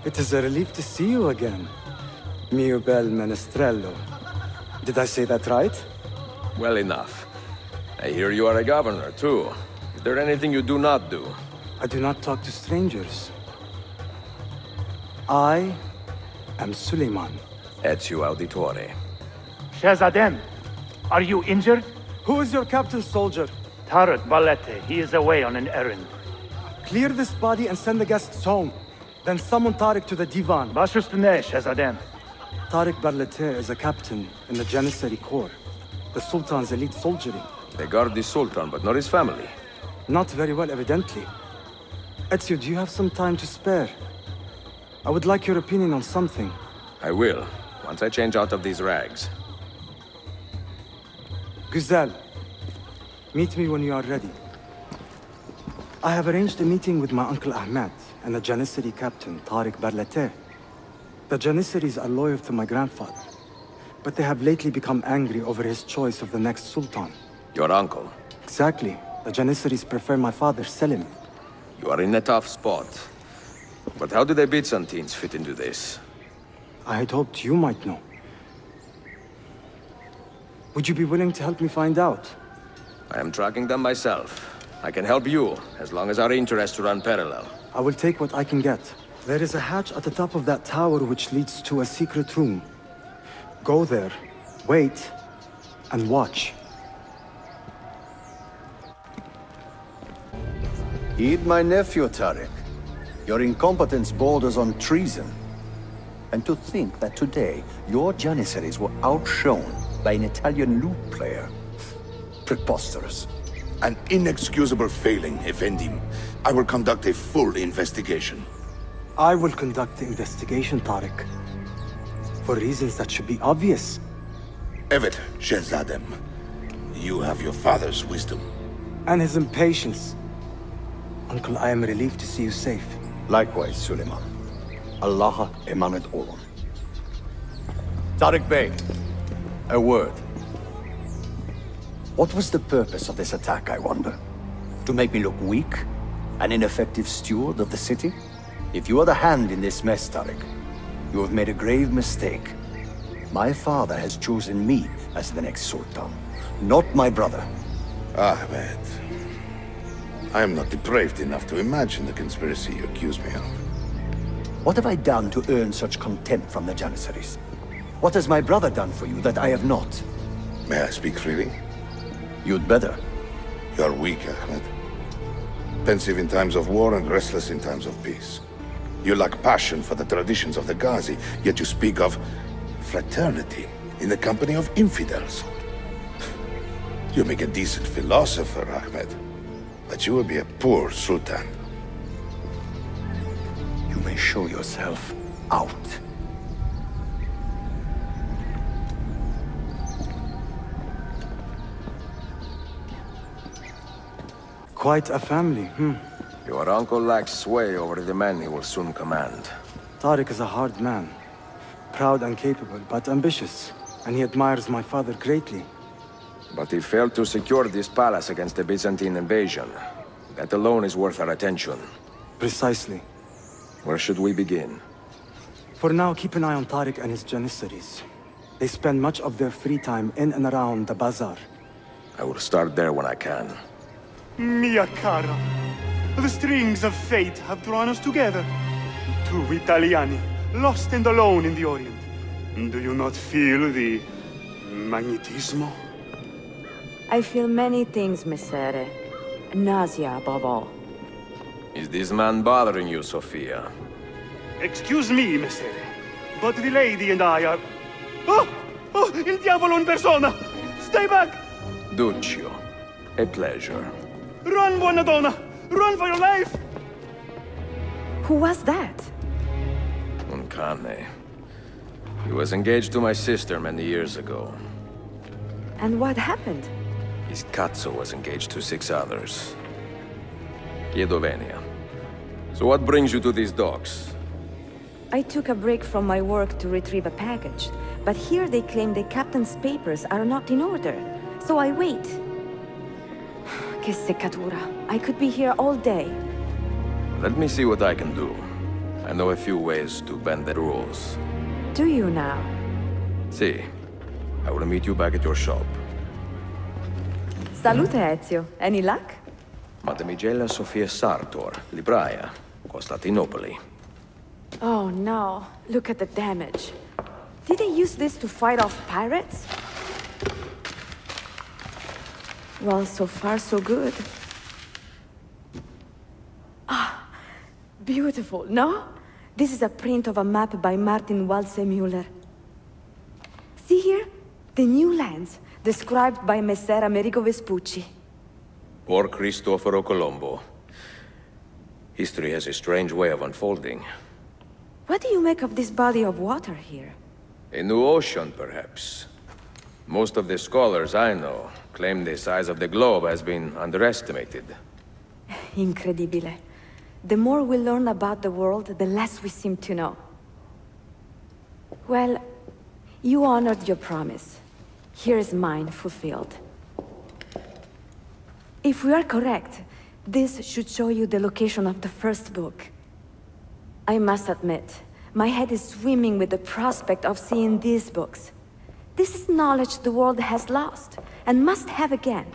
It is a relief to see you again, mio bel menestrello. Did I say that right? Well enough. I hear you are a governor, too. Is there anything you do not do? I do not talk to strangers. I am Suleiman. Ezio Auditore. Shahzadem, are you injured? Who is your captain, soldier? Tarek Balete. He is away on an errand. Clear this body and send the guests home. Then summon Tarek to the divan. Baş üstüne, Shahzadem. Tarek Balete is a captain in the Janissary Corps, the Sultan's elite soldiery. They guard the Sultan, but not his family. Not very well, evidently. Ezio, do you have some time to spare? I would like your opinion on something. I will, once I change out of these rags. Güzel, meet me when you are ready. I have arranged a meeting with my uncle Ahmed and the Janissary captain, Tarek Balete. The Janissaries are loyal to my grandfather, but they have lately become angry over his choice of the next Sultan. Your uncle? Exactly. The Janissaries prefer my father, Selim. You are in a tough spot. But how do the Byzantines fit into this? I had hoped you might know. Would you be willing to help me find out? I am tracking them myself. I can help you, as long as our interests run parallel. I will take what I can get. There is a hatch at the top of that tower which leads to a secret room. Go there, wait, and watch. Heed my nephew, Tarek. Your incompetence borders on treason. And to think that today, your Janissaries were outshone by an Italian lute player. Preposterous. An inexcusable failing, Effendim. I will conduct a full investigation. I will conduct the investigation, Tarek. For reasons that should be obvious. Evet, Shehzadem. You have your father's wisdom. And his impatience. Uncle, I am relieved to see you safe. Likewise, Suleiman. Allah emanet olun. Tarek Bey, a word. What was the purpose of this attack, I wonder? To make me look weak? An ineffective steward of the city? If you are the hand in this mess, Tarek, you have made a grave mistake. My father has chosen me as the next Sultan, not my brother. Ahmed. I am not depraved enough to imagine the conspiracy you accuse me of. What have I done to earn such contempt from the Janissaries? What has my brother done for you that I have not? May I speak freely? You'd better. You're weak, Ahmed. Pensive in times of war and restless in times of peace. You lack passion for the traditions of the Ghazi, yet you speak of fraternity in the company of infidels. You make a decent philosopher, Ahmed, but you will be a poor Sultan. You may show yourself out. Quite a family, Your uncle lacks sway over the men he will soon command. Tarek is a hard man. Proud and capable, but ambitious. And he admires my father greatly. But he failed to secure this palace against the Byzantine invasion. That alone is worth our attention. Precisely. Where should we begin? For now, keep an eye on Tarek and his Janissaries. They spend much of their free time in and around the bazaar. I will start there when I can. Mia cara, the strings of fate have drawn us together. Two Italiani, lost and alone in the Orient. Do you not feel the magnetismo? I feel many things, Messere. Nausea above all. Is this man bothering you, Sophia? Excuse me, Messere, but the lady and I are... Oh! Oh, il diavolo in persona! Stay back! Duccio, a pleasure. Run, buona donna! Run for your life! Who was that? Un cane. He was engaged to my sister many years ago. And what happened? His cazzo was engaged to 6 others. Chiedovenia. So what brings you to these docks? I took a break from my work to retrieve a package, but here they claim the captain's papers are not in order, so I wait. Que seccatura. I could be here all day. Let me see what I can do. I know a few ways to bend the rules. Do you now? See, I will meet you back at your shop. Salute, Ezio. Any luck? Mademoiselle Sophia Sartor, Libraia, Constantinopoli. Oh no, look at the damage. Did they use this to fight off pirates? Well, so far so good. Ah, beautiful, no? This is a print of a map by Martin Walsemüller. See here? The new lands, described by Messer Amerigo Vespucci. Or Cristoforo Colombo. History has a strange way of unfolding. What do you make of this body of water here? A new ocean, perhaps. Most of the scholars I know claim the size of the globe has been underestimated. Incredibile. The more we learn about the world, the less we seem to know. Well, you honored your promise. Here is mine fulfilled. If we are correct, this should show you the location of the first book. I must admit, my head is swimming with the prospect of seeing these books. This is knowledge the world has lost, and must have again.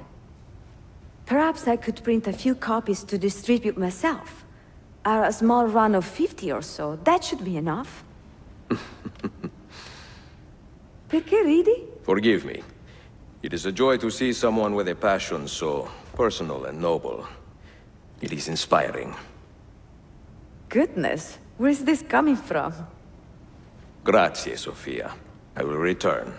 Perhaps I could print a few copies to distribute myself. A small run of 50 or so, that should be enough. Perché ridi? Forgive me. It is a joy to see someone with a passion so personal and noble. It is inspiring. Goodness, where is this coming from? Grazie, Sophia. I will return.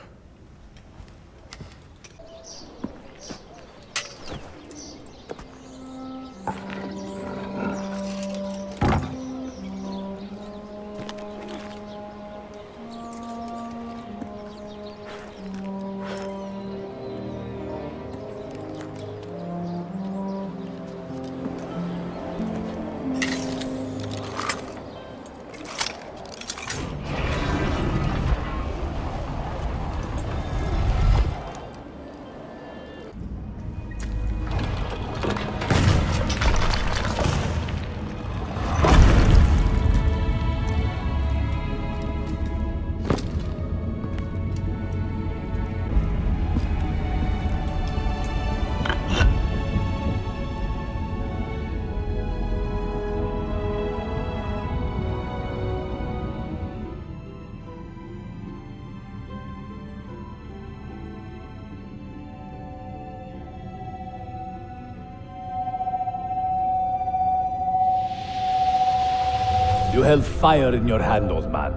You held fire in your hand, old man.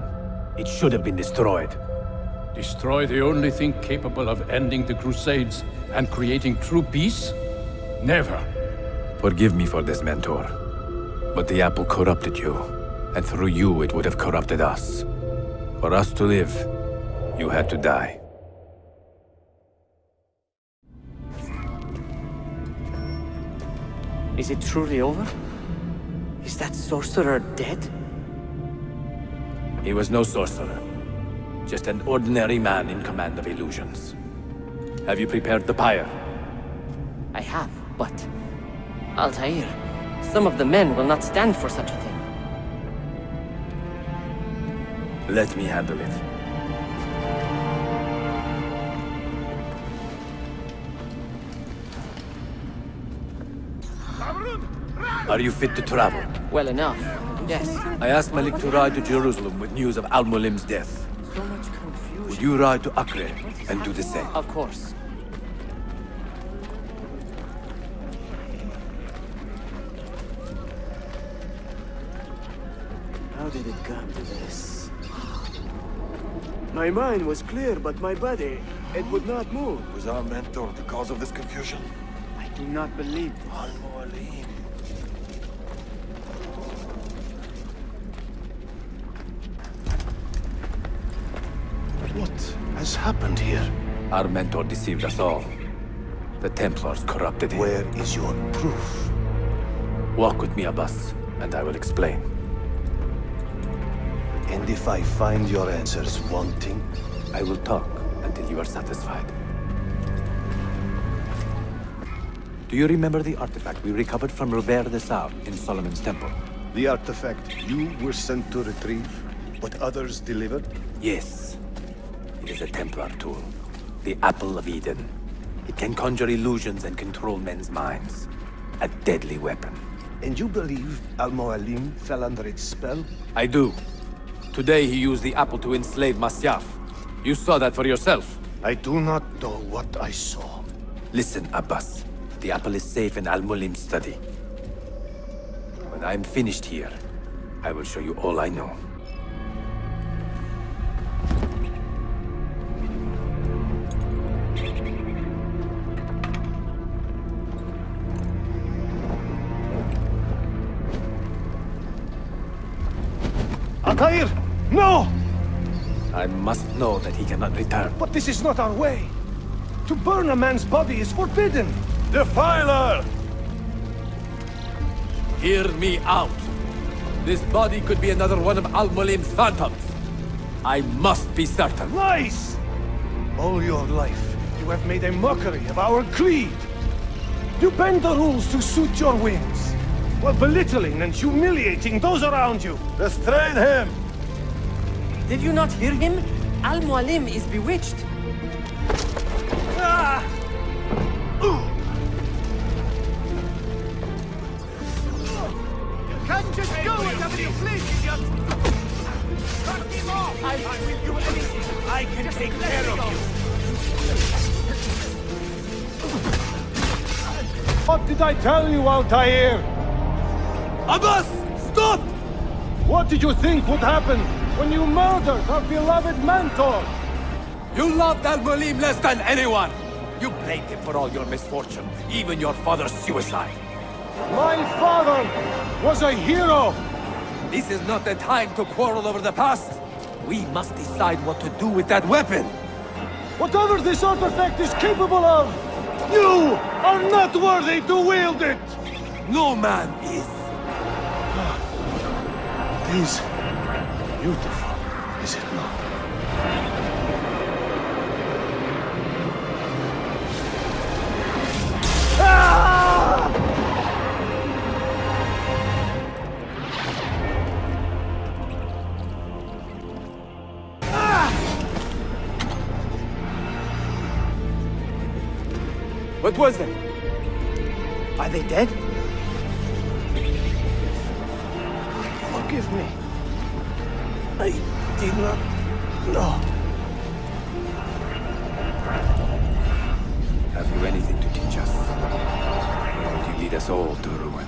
It should have been destroyed. Destroy the only thing capable of ending the Crusades and creating true peace? Never. Forgive me for this, Mentor. But the apple corrupted you, and through you it would have corrupted us. For us to live, you had to die. Is it truly over? Is that sorcerer dead? He was no sorcerer. Just an ordinary man in command of illusions. Have you prepared the pyre? I have, but... Altair, some of the men will not stand for such a thing. Let me handle it. Are you fit to travel? Well enough, yes. I asked Malik to ride to Jerusalem with news of Al-Mulim's death. So much confusion. Would you ride to Acre and do the same? Of course. How did it come to this? My mind was clear, but my body, it would not move. Was our mentor the cause of this confusion? I do not believe this. What has happened here? Our mentor deceived us all. The Templars corrupted him. Where is your proof? Walk with me, Abbas, and I will explain. And if I find your answers wanting? I will talk until you are satisfied. Do you remember the artifact we recovered from Robert de Saur in Solomon's temple? The artifact you were sent to retrieve, but others delivered? Yes. It is a Templar tool. The Apple of Eden. It can conjure illusions and control men's minds. A deadly weapon. And you believe Al-Mualim fell under its spell? I do. Today he used the apple to enslave Masyaf. You saw that for yourself. I do not know what I saw. Listen, Abbas. The apple is safe in Al-Mualim's study. When I'm finished here, I will show you all I know. Altair! No! I must know that he cannot return. But this is not our way. To burn a man's body is forbidden. Defiler! Hear me out. This body could be another one of Al-Mualim's phantoms. I must be certain. Lies! All your life, you have made a mockery of our creed. You bend the rules to suit your whims, while belittling and humiliating those around you. Restrain him! Did you not hear him? Al-Mualim is bewitched. Ah! You can't just go whenever you please, idiot! Cut him off! I will do anything. I can take care of you. What did I tell you, Altair? Abbas! Stop! What did you think would happen when you murdered our beloved mentor? You loved Al-Mualim less than anyone! You blamed him for all your misfortune, even your father's suicide. My father was a hero! This is not the time to quarrel over the past. We must decide what to do with that weapon. Whatever this artifact is capable of, you are not worthy to wield it! No man is. It is beautiful, is it not? What was that? Are they dead? Forgive me. I did not know. Have you anything to teach us? Or would you lead us all to ruin?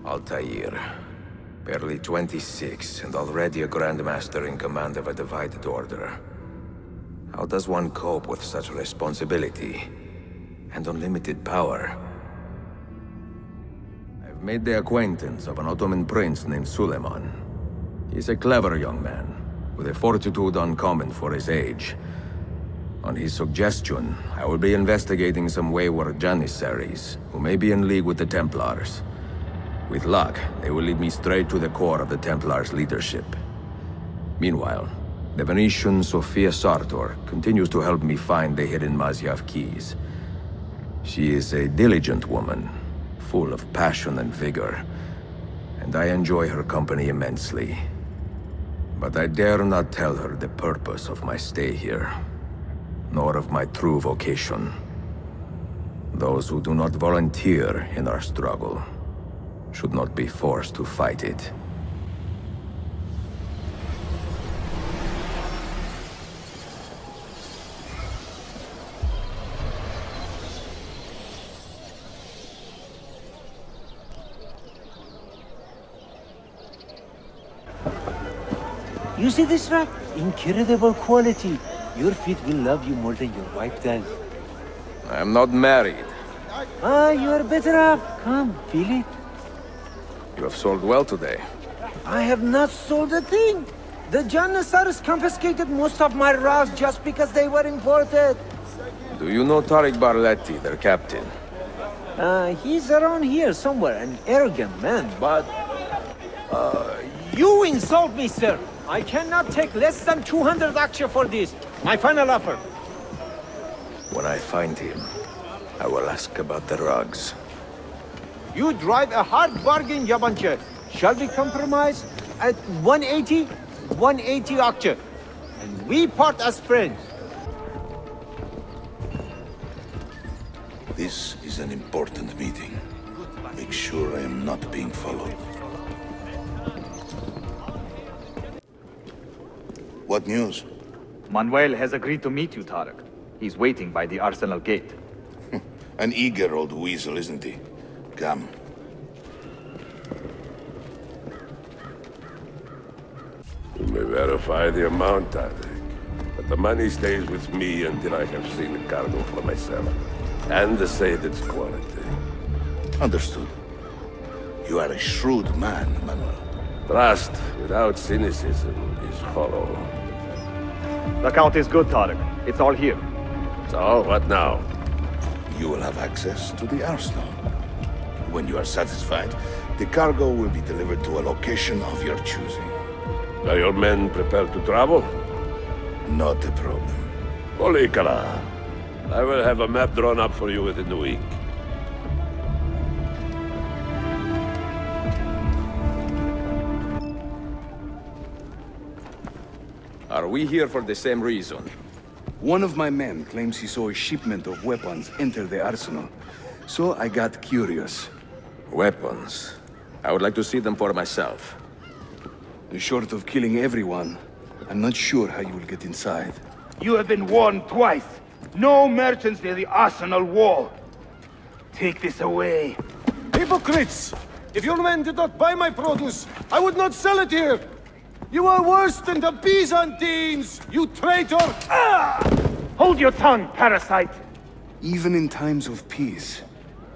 Altair. Barely 26, and already a Grandmaster in command of a divided order. How does one cope with such responsibility and unlimited power? I've made the acquaintance of an Ottoman prince named Suleiman. He's a clever young man, with a fortitude uncommon for his age. On his suggestion, I will be investigating some wayward Janissaries, who may be in league with the Templars. With luck, they will lead me straight to the core of the Templars' leadership. Meanwhile, the Venetian Sofia Sartor continues to help me find the hidden Masyaf keys. She is a diligent woman, full of passion and vigor, and I enjoy her company immensely. But I dare not tell her the purpose of my stay here, nor of my true vocation. Those who do not volunteer in our struggle should not be forced to fight it. You see this rack? Incredible quality. Your feet will love you more than your wife does. I am not married. Ah, you are better off. Come, feel it. You have sold well today. I have not sold a thing. The Janissaries confiscated most of my rugs just because they were imported. Do you know Tariq Barletti, their captain? He's around here somewhere, an arrogant man, but... You insult me, sir! I cannot take less than 200 aksha for this. My final offer. When I find him, I will ask about the rugs. You drive a hard bargain, Yabanche. Shall we compromise at 180? 180 aksha. And we part as friends. This is an important meeting. Make sure I am not being followed. What news? Manuel has agreed to meet you, Tarek. He's waiting by the Arsenal gate. An eager old weasel, isn't he? Come. You may verify the amount, I think. But the money stays with me until I have seen the cargo for myself. And to say its quality. Understood. You are a shrewd man, Manuel. Trust without cynicism is hollow. The count is good, Tarek. It's all here. So, what now? You will have access to the arsenal. When you are satisfied, the cargo will be delivered to a location of your choosing. Are your men prepared to travel? Not a problem. Olikala. I will have a map drawn up for you within the week. Are we here for the same reason? One of my men claims he saw a shipment of weapons enter the arsenal. So I got curious. Weapons? I would like to see them for myself. Short of killing everyone, I'm not sure how you will get inside. You have been warned twice. No merchants near the arsenal wall. Take this away. Hypocrites! If your men did not buy my produce, I would not sell it here! You are worse than the Byzantines, you traitor! Ah! Hold your tongue, parasite! Even in times of peace,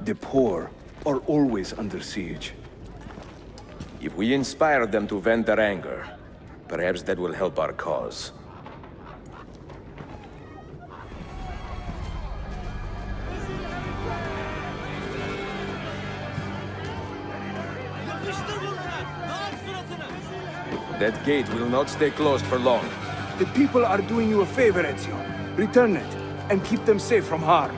the poor are always under siege. If we inspire them to vent their anger, perhaps that will help our cause. That gate will not stay closed for long. The people are doing you a favor, Ezio. Return it, and keep them safe from harm.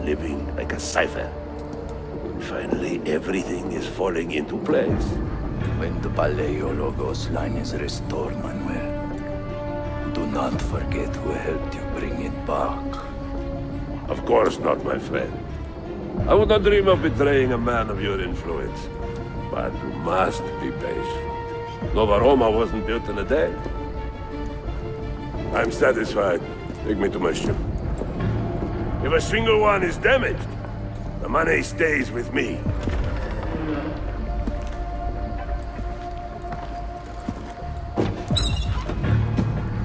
Living like a cipher. Finally, everything is falling into place. When the Paleologos line is restored, Manuel, do not forget who helped you bring it back. Of course not, my friend. I would not dream of betraying a man of your influence. But you must be patient. Nova Roma wasn't built in a day. I'm satisfied. Take me to my ship. If a single one is damaged, the money stays with me.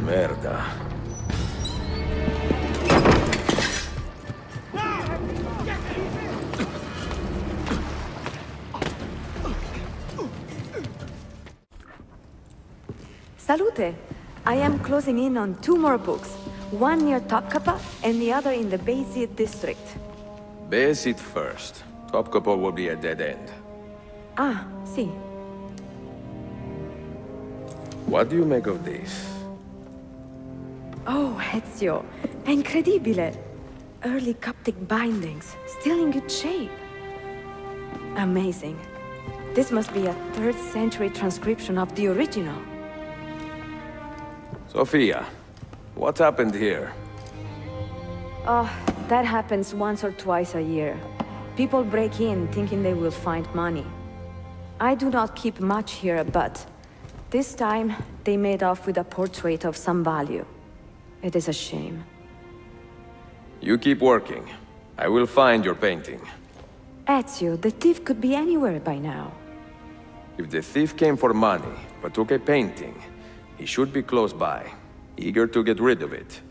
Merda. Salute! I am closing in on 2 more books. One near Topkapi, and the other in the Bayezid district. Bayezid first. Topkapi will be a dead end. Ah, see. What do you make of this? Oh, Ezio. Incredibile. Early Coptic bindings, still in good shape. Amazing. This must be a 3rd century transcription of the original. Sophia, what happened here? Oh, that happens once or twice a year. People break in thinking they will find money. I do not keep much here, but this time they made off with a portrait of some value. It is a shame. You keep working. I will find your painting. Ezio, the thief could be anywhere by now. If the thief came for money, but took a painting, he should be close by, eager to get rid of it.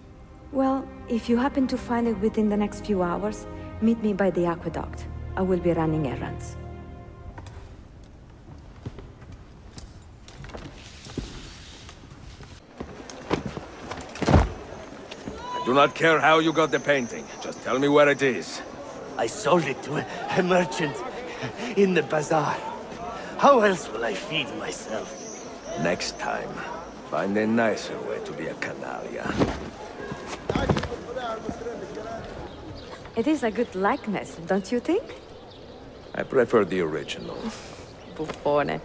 Well, if you happen to find it within the next few hours, meet me by the aqueduct. I will be running errands. I do not care how you got the painting. Just tell me where it is. I sold it to a merchant in the bazaar. How else will I feed myself? Next time. Find a nicer way to be a canalla. It is a good likeness, don't you think? I prefer the original. Buffone.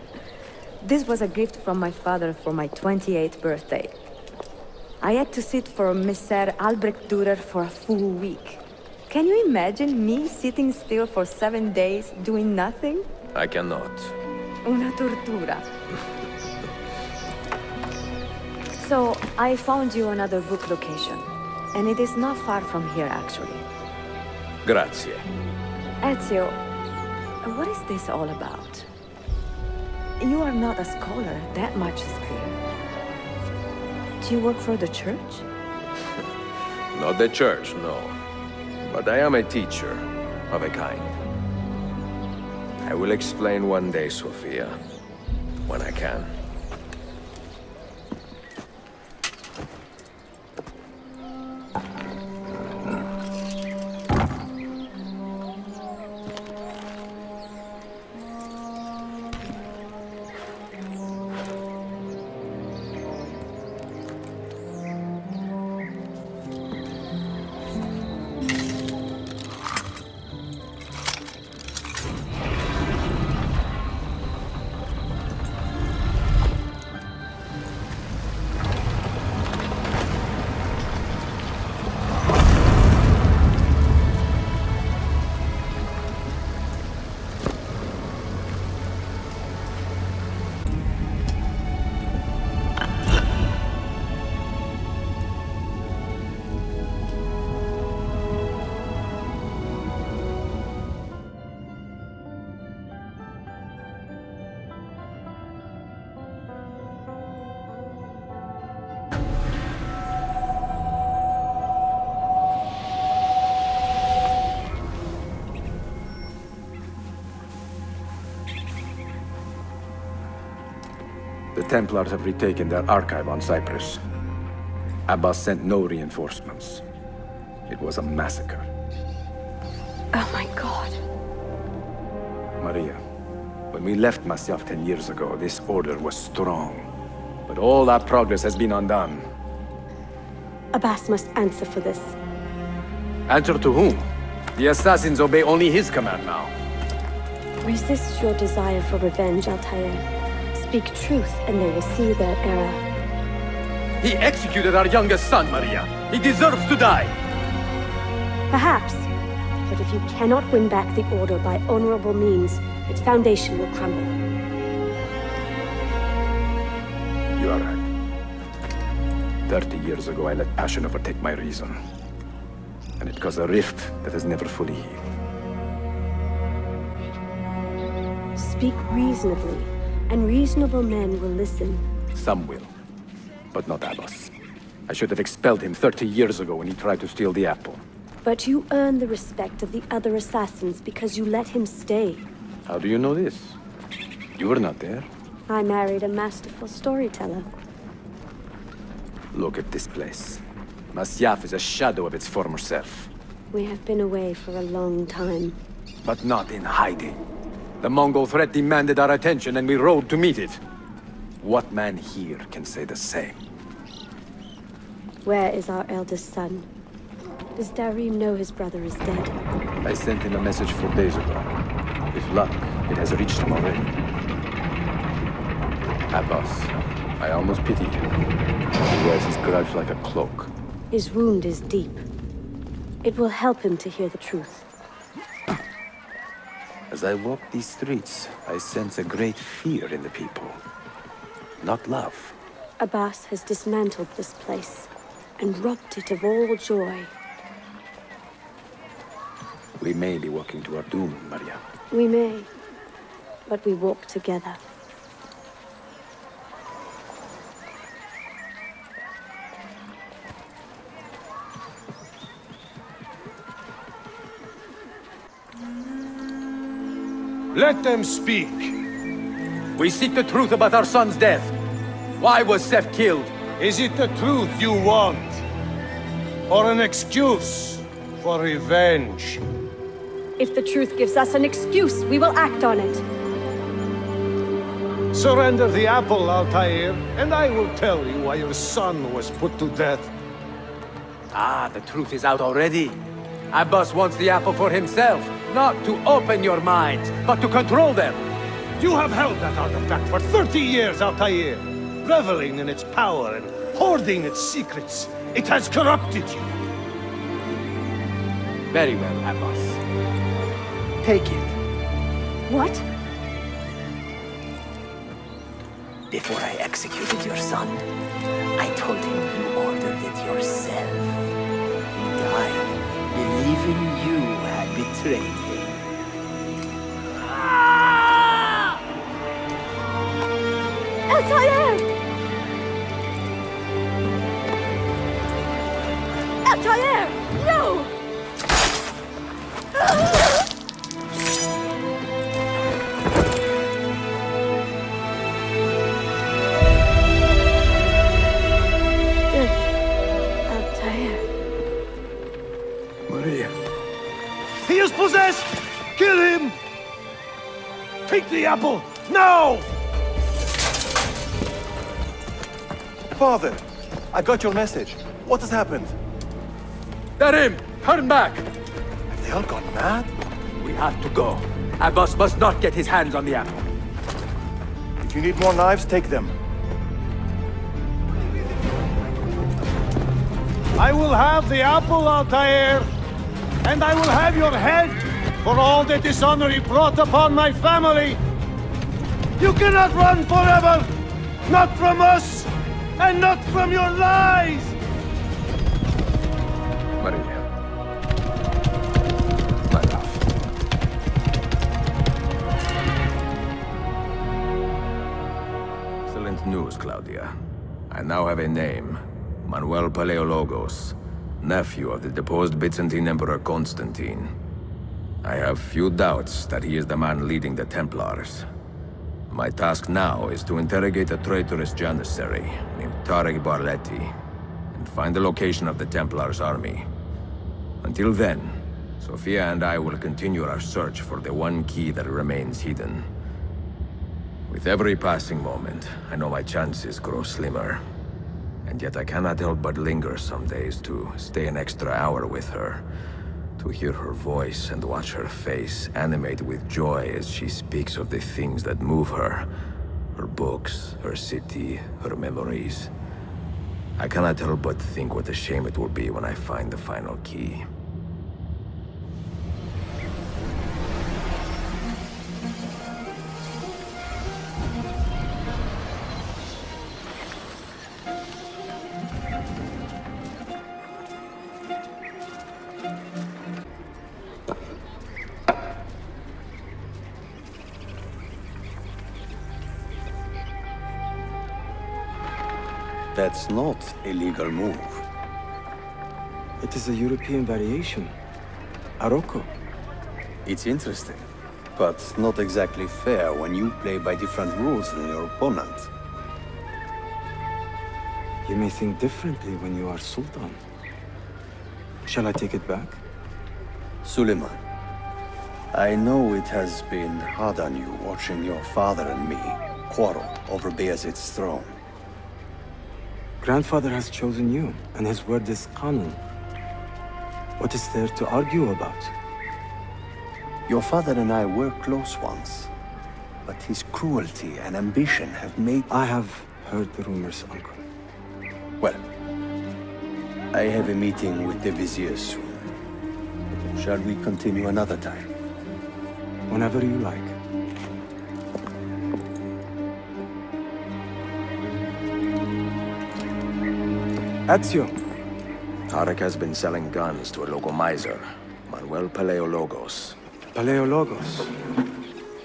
This was a gift from my father for my 28th birthday. I had to sit for Messer Albrecht Dürer for a full week. Can you imagine me sitting still for 7 days, doing nothing? I cannot. Una tortura. So, I found you another book location. And it is not far from here, actually. Grazie. Ezio, what is this all about? You are not a scholar, that much is clear. Do you work for the church? Not the church, no. But I am a teacher, of a kind. I will explain one day, Sophia. When I can. The Templars have retaken their archive on Cyprus. Abbas sent no reinforcements. It was a massacre. Oh my god. Maria, when we left Masyaf 10 years ago, this order was strong. But all our progress has been undone. Abbas must answer for this. Answer to whom? The Assassins obey only his command now. Resist your desire for revenge, Altair. Speak truth, and they will see their error. He executed our youngest son, Maria. He deserves to die. Perhaps. But if you cannot win back the Order by honorable means, its foundation will crumble. You are right. 30 years ago, I let passion overtake my reason. And it caused a rift that has never fully healed. Speak reasonably, and reasonable men will listen. Some will, but not Abbas. I should have expelled him 30 years ago when he tried to steal the apple. But you earn the respect of the other assassins because you let him stay. How do you know this? You were not there. I married a masterful storyteller. Look at this place. Masyaf is a shadow of its former self. We have been away for a long time. But not in hiding. The Mongol threat demanded our attention and we rode to meet it. What man here can say the same? Where is our eldest son? Does Darim know his brother is dead? I sent him a message 4 days ago. With luck, it has reached him already. Abbas, I almost pity him. He wears his grudge like a cloak. His wound is deep. It will help him to hear the truth. As I walk these streets, I sense a great fear in the people. Not love. Abbas has dismantled this place and robbed it of all joy. We may be walking to our doom, Maria. We may, but we walk together. Let them speak. We seek the truth about our son's death. Why was Seth killed? Is it the truth you want? Or an excuse for revenge? If the truth gives us an excuse, we will act on it. Surrender the apple, Altair, and I will tell you why your son was put to death. Ah, the truth is out already. Abbas wants the apple for himself, not to open your minds, but to control them. You have held that artifact for 30 years, Altair, reveling in its power and hoarding its secrets. It has corrupted you. Very well, Abbas. Take it. What? Before I executed your son, I told him you ordered it yourself. He died, believing you had betrayed him. Altair! Altair! No! Maria. He is possessed! Kill him! Take the apple, now! Father, I got your message. What has happened? They're him! Turn back! Have they all gone mad? We have to go. Abbas must not get his hands on the apple. If you need more knives, take them. I will have the apple, Altair, and I will have your head for all the dishonor you brought upon my family. You cannot run forever, not from us, and not from your lies! Maria. My love. Excellent news, Claudia. I now have a name. Manuel Paleologos, nephew of the deposed Byzantine Emperor Constantine. I have few doubts that he is the man leading the Templars. My task now is to interrogate a traitorous janissary named Tarek Barletti and find the location of the Templars' army. Until then, Sophia and I will continue our search for the one key that remains hidden. With every passing moment, I know my chances grow slimmer. And yet I cannot help but linger some days to stay an extra hour with her, to hear her voice and watch her face animate with joy as she speaks of the things that move her. Her books, her city, her memories. I cannot help but think what a shame it will be when I find the final key. That's not a legal move. It is a European variation. Arocco. It's interesting, but not exactly fair when you play by different rules than your opponent. You may think differently when you are Sultan. Shall I take it back? Suleiman, I know it has been hard on you watching your father and me quarrel over Bayezid's throne. Grandfather has chosen you, and his word is Qanun. What is there to argue about? Your father and I were close once, but his cruelty and ambition have made... I have heard the rumors, Uncle. Well, I have a meeting with the Vizier soon. Shall we continue another time? Whenever you like. Ezio. Tarek has been selling guns to a local miser, Manuel Paleologos. Paleologos.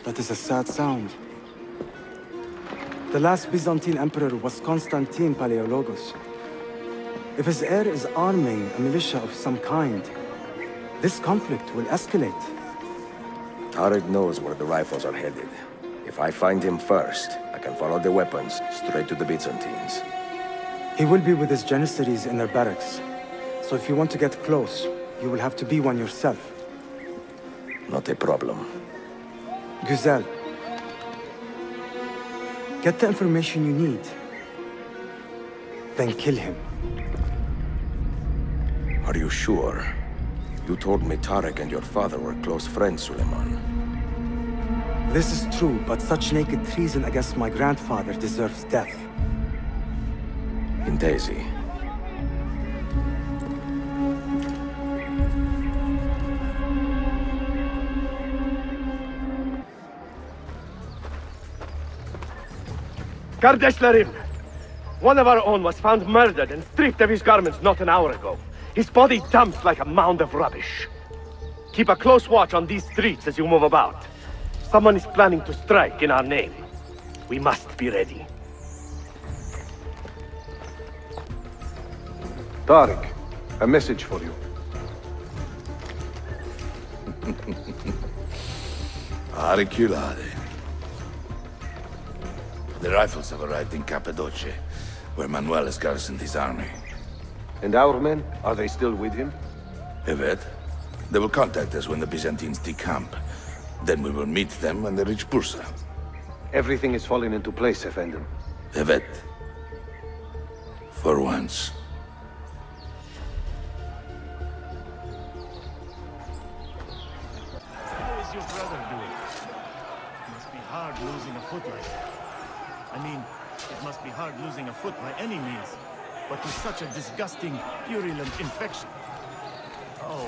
That is a sad sound. The last Byzantine emperor was Constantine Paleologos. If his heir is arming a militia of some kind, this conflict will escalate. Tarek knows where the rifles are headed. If I find him first, I can follow the weapons straight to the Byzantines. He will be with his janissaries in their barracks. So if you want to get close, you will have to be one yourself. Not a problem. Güzel. Get the information you need. Then kill him. Are you sure? You told me Tarek and your father were close friends, Suleiman. This is true, but such naked treason against my grandfather deserves death. In Daisy. Gardeslarim! One of our own was found murdered and stripped of his garments not an hour ago. His body dumped like a mound of rubbish. Keep a close watch on these streets as you move about. Someone is planning to strike in our name. We must be ready. Tarek, a message for you. Areculade. The rifles have arrived in Cappadocia, where Manuel has garrisoned his army. And our men? Are they still with him? Evet. They will contact us when the Byzantines decamp. Then we will meet them when they reach Bursa. Everything is falling into place, Effendim. Evet. For once. How is your brother doing? It must be hard losing a foot like that. I mean, it must be hard losing a foot by any means, but to such a disgusting, purulent infection. Oh.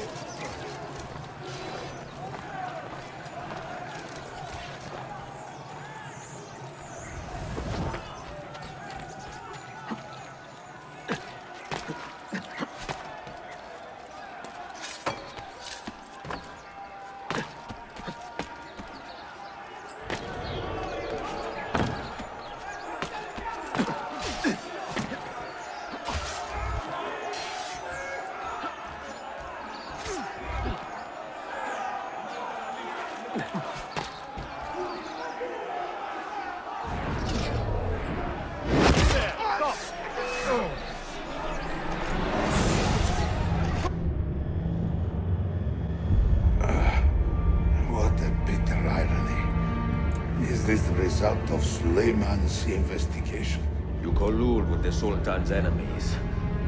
What a bitter irony. Is this the result of Suleiman's investigation? You collude with the Sultan's enemies.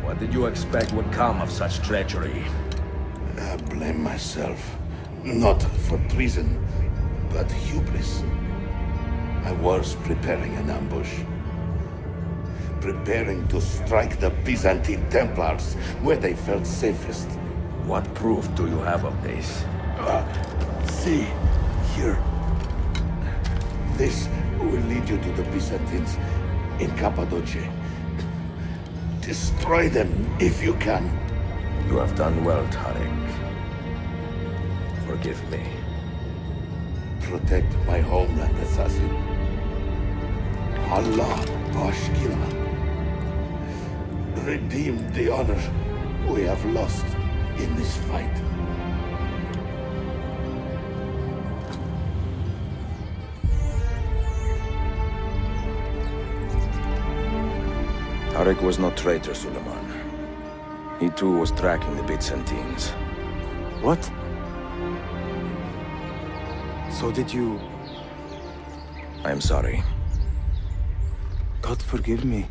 What did you expect would come of such treachery? I blame myself. Not for treason, but hubris. I was preparing an ambush. Preparing to strike the Byzantine Templars where they felt safest. What proof do you have of this? See, here. This will lead you to the Byzantines in Cappadocia. Destroy them if you can. You have done well, Tarek. Forgive me. Protect my homeland, assassin. Allah Bashkila. Redeem the honor we have lost in this fight. Tarek was no traitor, Suleiman. He too was tracking the Byzantines. What? So did you... I am sorry. God forgive me.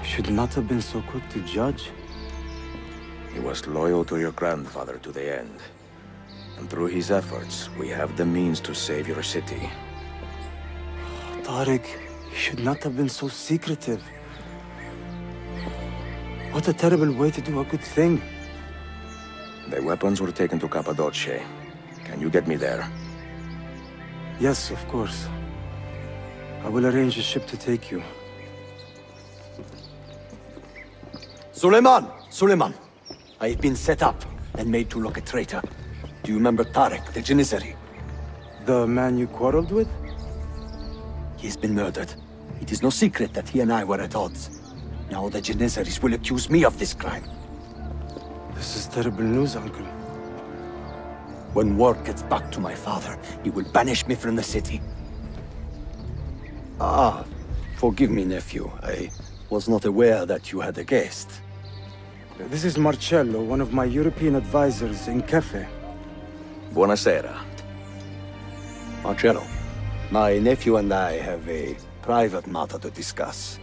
Should not have been so quick to judge. He was loyal to your grandfather to the end. And through his efforts, we have the means to save your city. Tarek, you should not have been so secretive. What a terrible way to do a good thing. The weapons were taken to Cappadocia. Can you get me there? Yes, of course. I will arrange a ship to take you. Suleiman! Suleiman! I have been set up and made to look a traitor. Do you remember Tarek, the Janissary? The man you quarreled with? He has been murdered. It is no secret that he and I were at odds. Now the Janissaries will accuse me of this crime. This is terrible news, Uncle. When word gets back to my father, he will banish me from the city. Ah, forgive me, nephew. I was not aware that you had a guest. This is Marcello, one of my European advisors in Cafe. Buonasera. Marcello, My nephew and I have a private matter to discuss.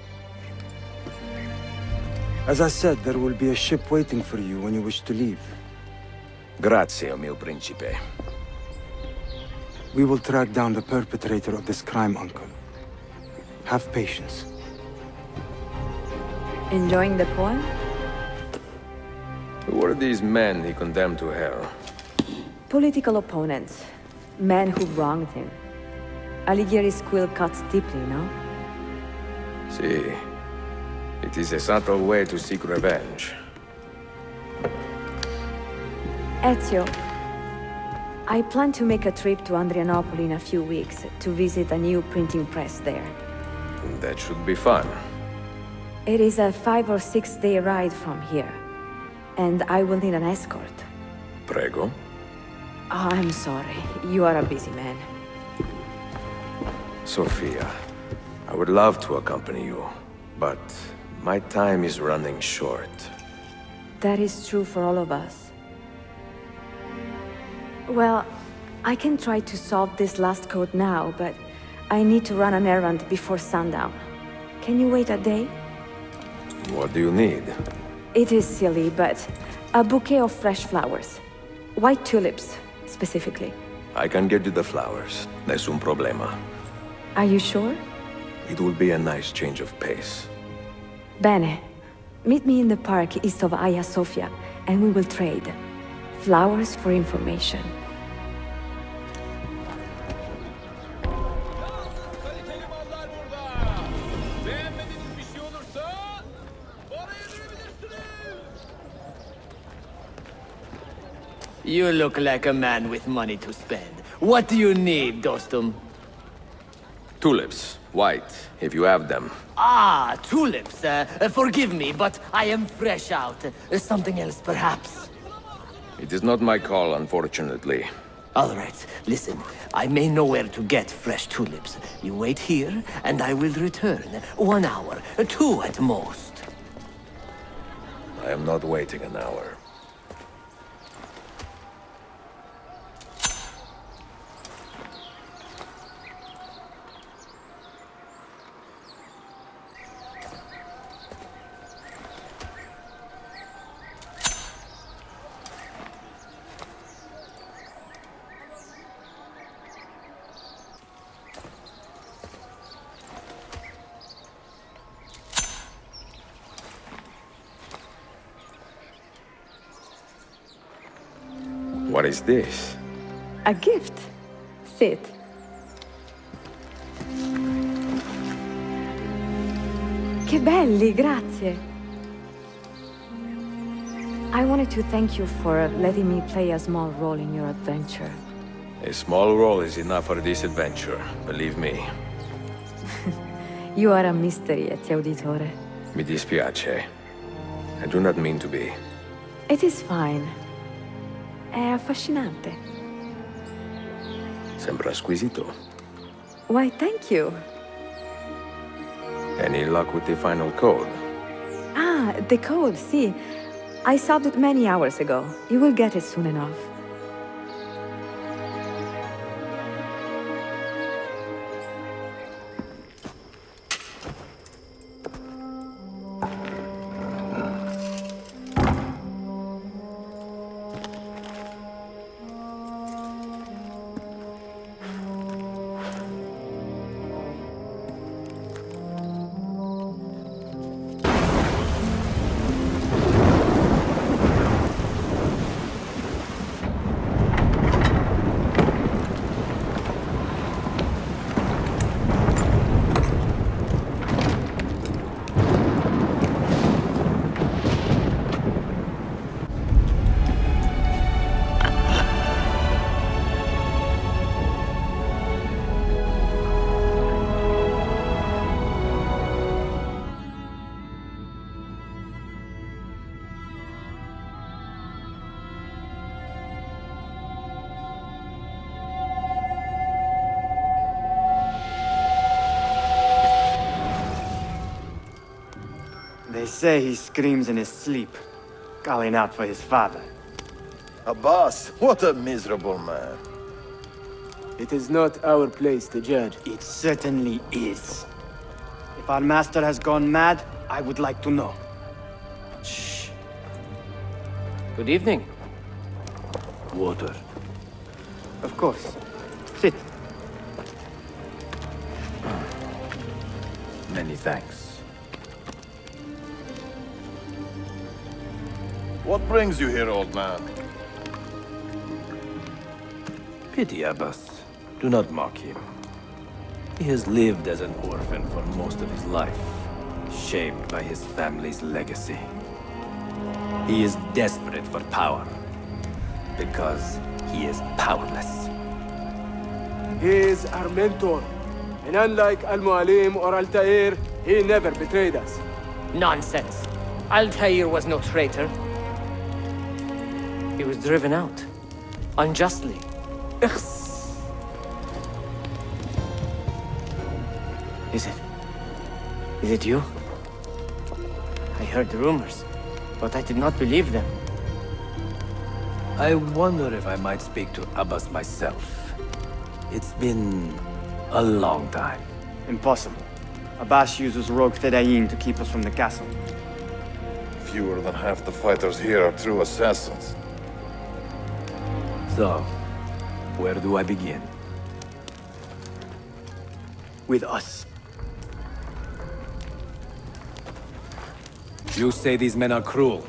As I said, there will be a ship waiting for you when you wish to leave. Grazie, mio principe. We will track down the perpetrator of this crime, Uncle. Have patience. Enjoying the poem? Who were these men he condemned to hell? Political opponents. Men who wronged him. Alighieri's quill cuts deeply, no? See, it is a subtle way to seek revenge. Ezio, I plan to make a trip to Andrianople in a few weeks to visit a new printing press there. That should be fun. It is a 5 or 6 day ride from here, and I will need an escort. Prego. Oh, I'm sorry. You are a busy man. Sophia, I would love to accompany you, but my time is running short. That is true for all of us. Well, I can try to solve this last code now, but I need to run an errand before sundown. Can you wait a day? What do you need? It is silly, but a bouquet of fresh flowers. White tulips, specifically. I can get you the flowers. Nessun problema. Are you sure? It will be a nice change of pace. Bene. Meet me in the park east of Hagia Sophia, and we will trade. Flowers for information. You look like a man with money to spend. What do you need, Dostum? Tulips. White, if you have them. Ah, tulips. Forgive me, but I am fresh out. Something else, perhaps? It is not my call, unfortunately. All right, listen. I may know where to get fresh tulips. You wait here, and I will return. 1 hour, 2 at most. I am not waiting an hour. What is this? A gift. Sit. Che belli, grazie. I wanted to thank you for letting me play a small role in your adventure. A small role is enough for this adventure, believe me. You are a mystery, Ezio Auditore. Mi dispiace. I do not mean to be. It is fine. È affascinante. Sembra squisito. Why, thank you. Any luck with the final code? Ah, the code, see. I solved it many hours ago. You will get it soon enough. They say he screams in his sleep, calling out for his father. Abbas, what a miserable man. It is not our place to judge. It certainly is. If our master has gone mad, I would like to know. Shh. Good evening. Water. Of course. Sit. Many thanks. What brings you here, old man? Pity Abbas. Do not mock him. He has lived as an orphan for most of his life, shaped by his family's legacy. He is desperate for power, because he is powerless. He is our mentor. And unlike Al-Mualim or Altair, he never betrayed us. Nonsense. Altair was no traitor. He was driven out. Unjustly. Is it you? I heard the rumors, but I did not believe them. I wonder if I might speak to Abbas myself. It's been a long time. Impossible. Abbas uses rogue Fedayeen to keep us from the castle. Fewer than half the fighters here are true assassins. So, where do I begin? With us. You say these men are cruel.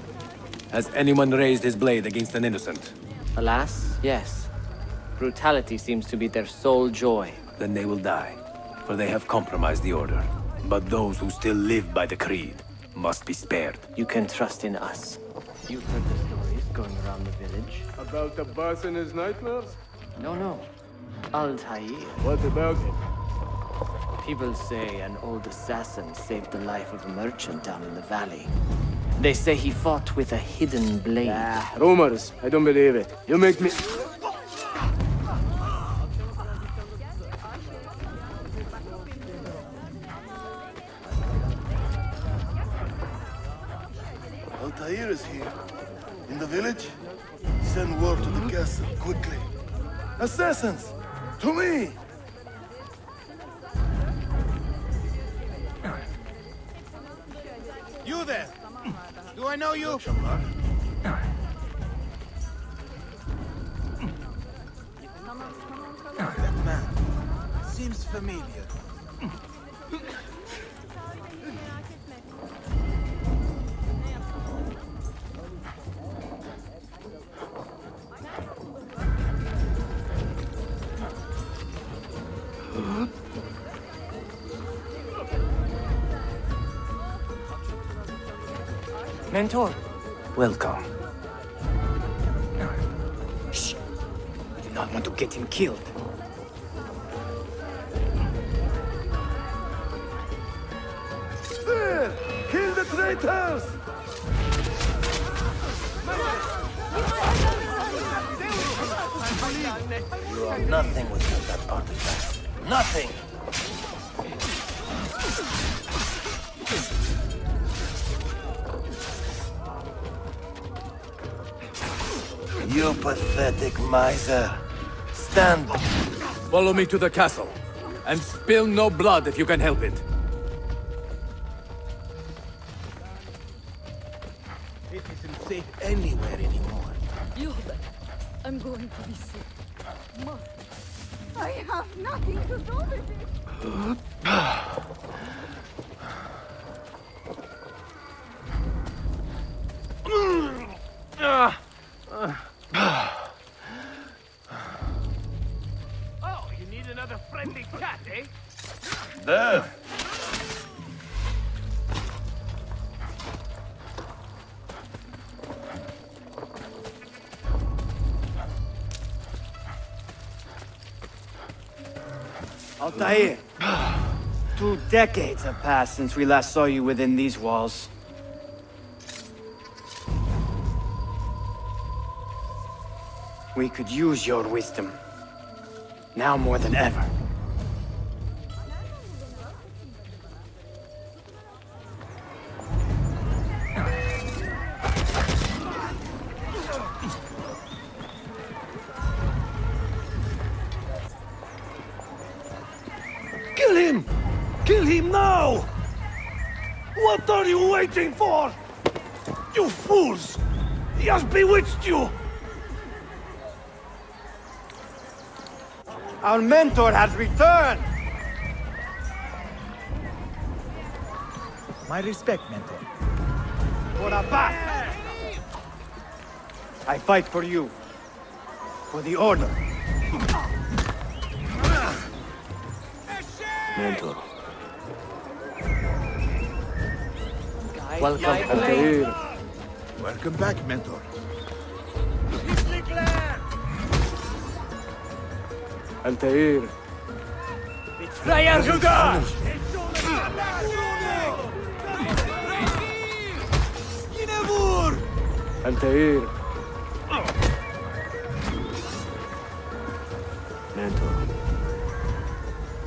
Has anyone raised his blade against an innocent? Alas, yes. Brutality seems to be their sole joy. Then they will die, for they have compromised the Order. But those who still live by the Creed must be spared. You can trust in us. You've heard the stories going around the village. About Abbas and his nightmares? No. Altair. What about him? People say an old assassin saved the life of a merchant down in the valley. They say he fought with a hidden blade. Rumors. I don't believe it. You make me... Altair is here. In the village? Send word to the castle, quickly. Assassins! To me! You there! Do I know you? That man seems familiar. Mentor. Welcome. Shh. We do not want to get him killed. There! Kill the traitors! You are nothing without that artifact. Nothing! You pathetic miser. Stand. Follow me to the castle. And spill no blood if you can help it. It isn't safe anywhere anymore. Yoda, I'm going to be sick. Mother, I have nothing to do with it. Oh, you need another friendly cat, eh? There! Altair, 2 decades have passed since we last saw you within these walls. We could use your wisdom. Now more than ever. Kill him now! What are you waiting for? You fools! He has bewitched you! Our mentor has returned! My respect, mentor. For Abbas! I fight for you. For the Order. Mentor. Welcome, Altair. Welcome back, mentor. Altair. Betrayer Judah! Altair. Mentor.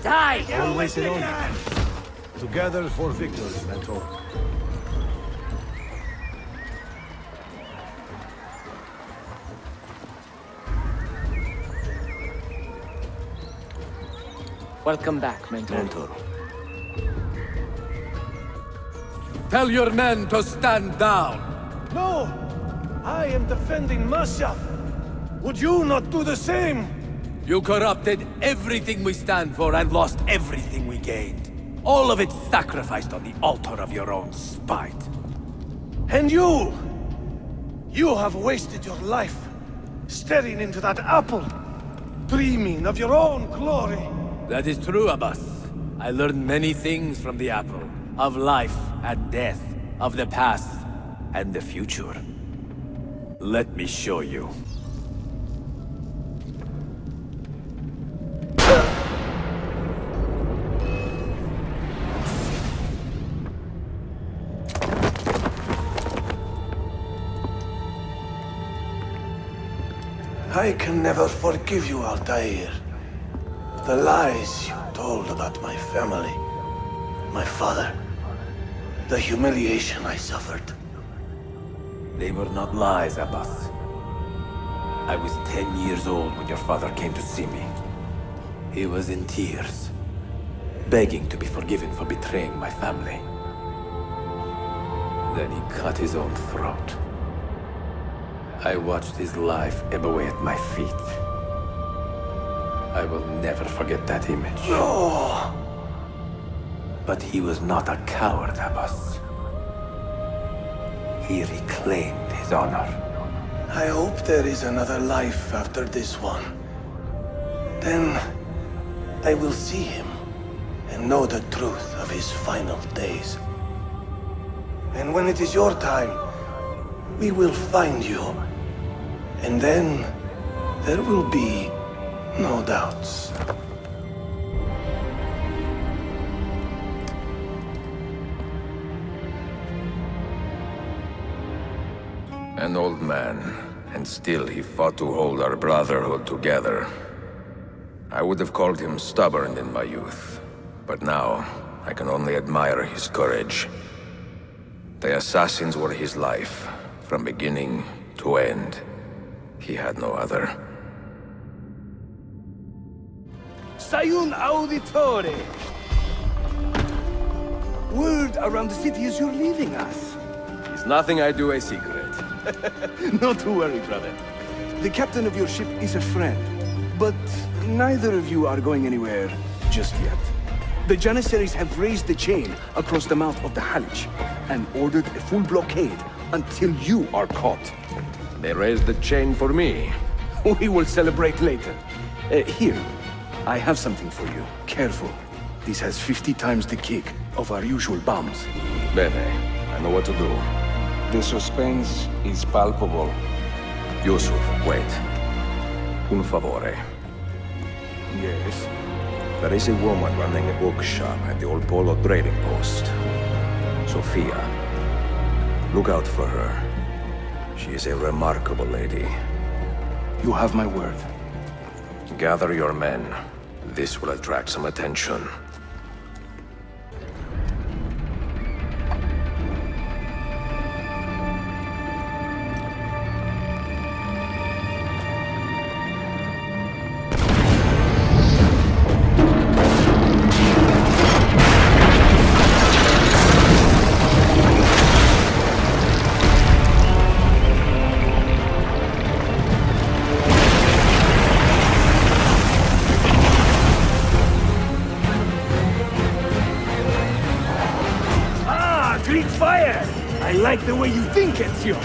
Die! Always in honor. Together for victory, mentor. Welcome back, mentor. Tell your men to stand down. No! I am defending Masya. Would you not do the same? You corrupted everything we stand for and lost everything we gained. All of it sacrificed on the altar of your own spite. And you! You have wasted your life staring into that apple, dreaming of your own glory. That is true, Abbas. I learned many things from the apple. Of life and death, of the past and the future. Let me show you. I can never forgive you, Altair. The lies you told about my family, my father, the humiliation I suffered. They were not lies, Abbas. I was 10 years old when your father came to see me. He was in tears, begging to be forgiven for betraying my family. Then he cut his own throat. I watched his life ebb away at my feet. I will never forget that image. No! But he was not a coward, Abbas. He reclaimed his honor. I hope there is another life after this one. Then I will see him and know the truth of his final days. And when it is your time, we will find you. And then there will be no doubts. An old man, and still he fought to hold our brotherhood together. I would have called him stubborn in my youth, but now I can only admire his courage. The Assassins were his life, from beginning to end. He had no other. Sayun Auditore! Word around the city is you're leaving us. Is nothing I do a secret? Not to worry, brother. The captain of your ship is a friend, but neither of you are going anywhere just yet. The Janissaries have raised the chain across the mouth of the Halij and ordered a full blockade until you are caught. They raised the chain for me. We will celebrate later. Here, I have something for you. Careful. This has 50 times the kick of our usual bombs. Bene, I know what to do. The suspense is palpable. Yusuf, wait. Un favore. Yes? There is a woman running a bookshop at the old Polo trading post. Sophia. Look out for her. She is a remarkable lady. You have my word. Gather your men. This will attract some attention. breathes fire! I like the way you think, Ezio!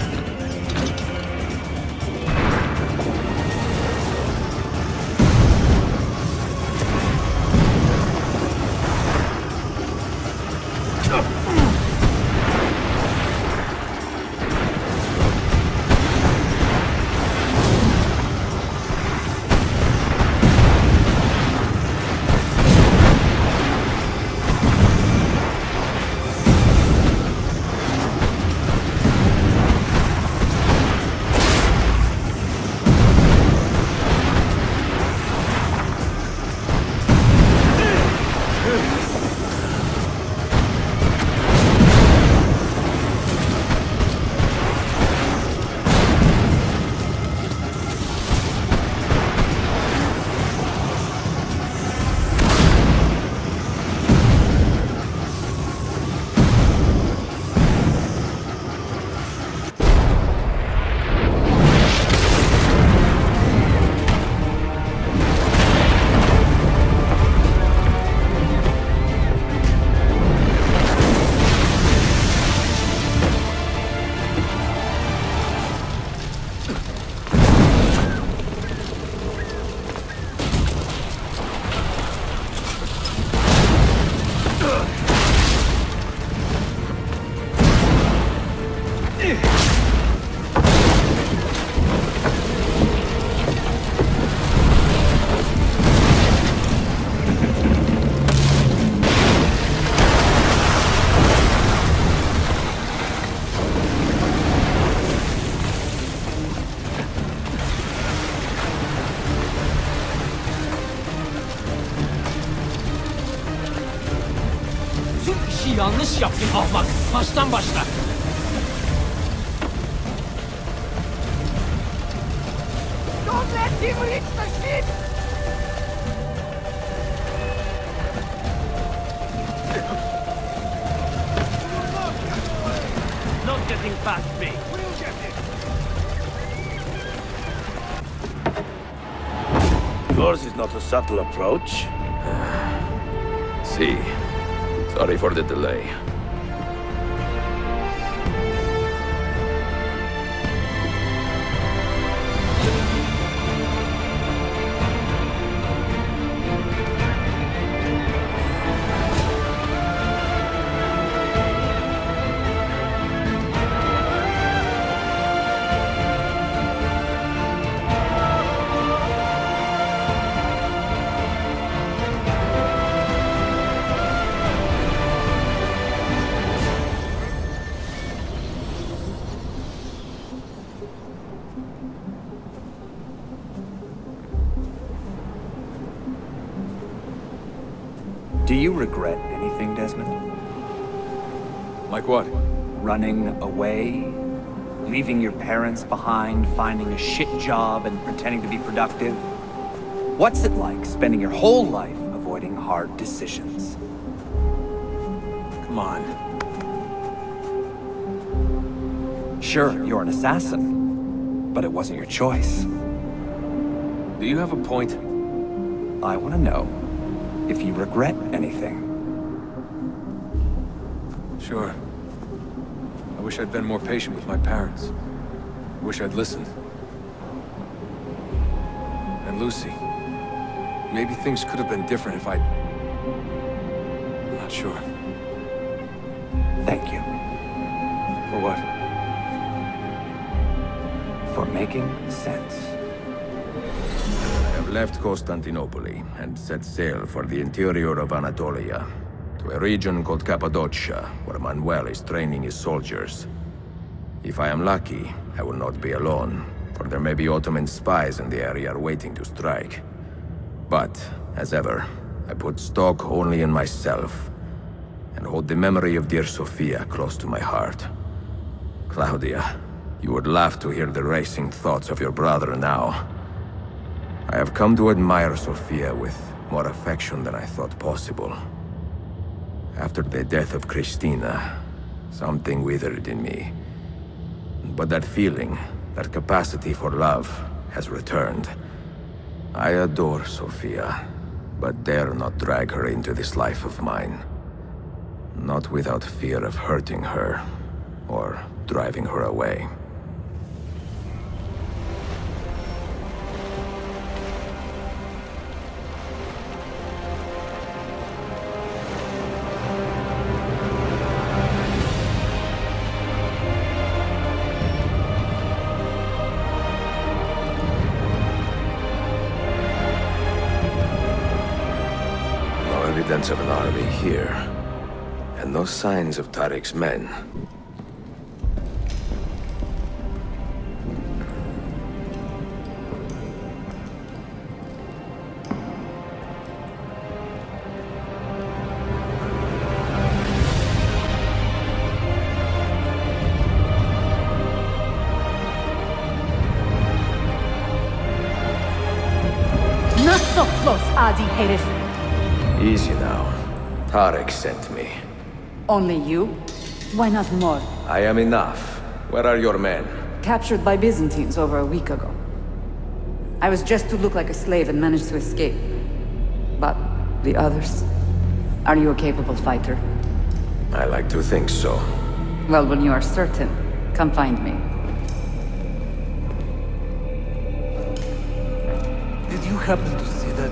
Yanlış yaptın ahmak. Baştan başla. Don't let him reach the ship! Not getting past me. We'll get it! Yours is not a subtle approach. See. Sorry for the delay. Do you regret anything, Desmond? Like what? Running away? Leaving your parents behind, finding a shit job, and pretending to be productive? What's it like spending your whole life avoiding hard decisions? Come on. Sure, you're an assassin, but it wasn't your choice. Do you have a point? I want to know if you regret anything. Sure. I wish I'd been more patient with my parents. I wish I'd listened. And Lucy. Maybe things could have been different if I'd... I'm not sure. Thank you. For what? For making sense. I have left Constantinople and set sail for the interior of Anatolia, to a region called Cappadocia, where Manuel is training his soldiers. If I am lucky, I will not be alone, for there may be Ottoman spies in the area waiting to strike. But, as ever, I put stock only in myself, and hold the memory of dear Sophia close to my heart. Claudia, you would laugh to hear the racing thoughts of your brother now. I have come to admire Sophia with more affection than I thought possible. After the death of Christina, something withered in me. But that feeling, that capacity for love, has returned. I adore Sophia, but dare not drag her into this life of mine. Not without fear of hurting her, or driving her away. No evidence of an army here. And no signs of Tariq's men. Not so close, Adi Herif. Easy now. Tariq sent me. Only you? Why not more? I am enough. Where are your men? Captured by Byzantines over a week ago. I was just to look like a slave and managed to escape. But the others? Are you a capable fighter? I like to think so. Well, when you are certain, come find me. Did you happen to see that?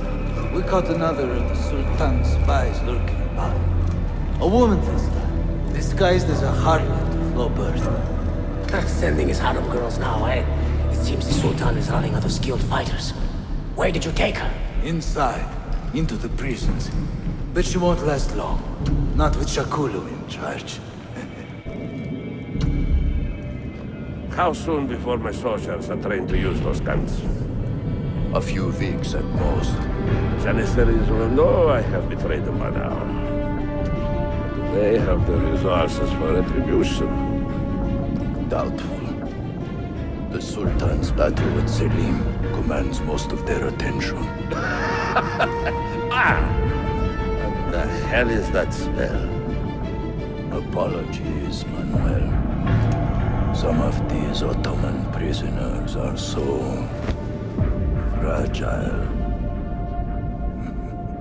We caught another of the Sultan's spies lurking about. A woman this time, disguised as a harlot of low birth. Sending his harem girls now, eh? It seems the Sultan is running out of skilled fighters. Where did you take her? Inside, into the prisons. But she won't last long. Not with Shakulu in charge. How soon before my soldiers are trained to use those guns? A few weeks at most. Janissaries will know I have betrayed them by now. But they have the resources for retribution. Doubtful. The Sultan's battle with Selim commands most of their attention. What the hell is that spell? Apologies, Manuel. Some of these Ottoman prisoners are so fragile.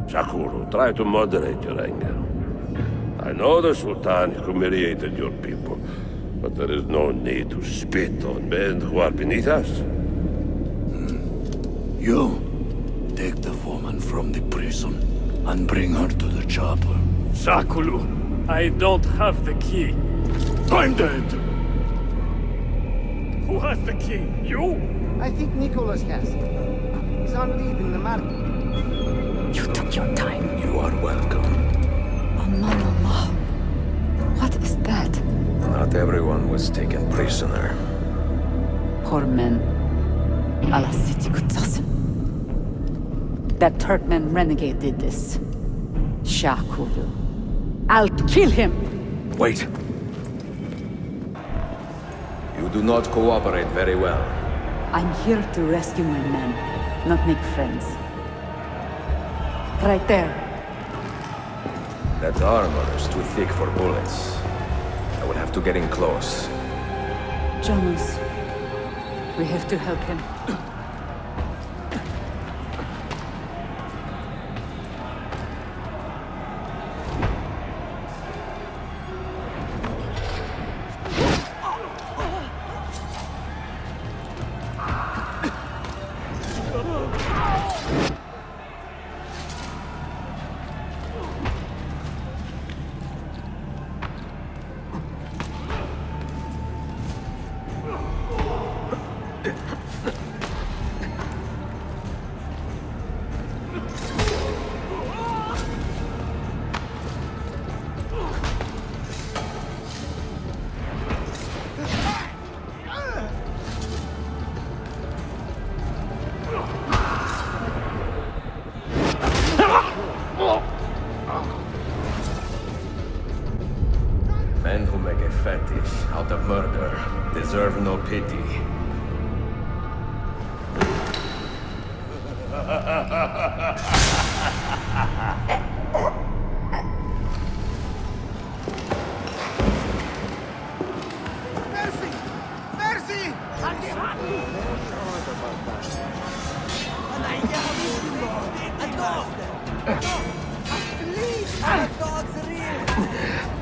Shakuru, try to moderate your anger. I know the Sultan humiliated your people, but there is no need to spit on men who are beneath us. You, take the woman from the prison and bring her to the chapel. Shakulu, I don't have the key. I'm dead! Who has the key? You? I think Nicholas has it. He's on leave in the market. You took your time. You are welcome. Aman Allah. What is that? Not everyone was taken prisoner. Poor men. Allah City Kutsasım. That Turkmen renegade did this. Shakulu. I'll kill him! Wait. You do not cooperate very well. I'm here to rescue my men, not make friends. Right there. That armor is too thick for bullets. I will have to get in close. Janus, we have to help him. Men who make a fetish out of murder deserve no pity. Mercy! Mercy! A dog! Please! A dog's real!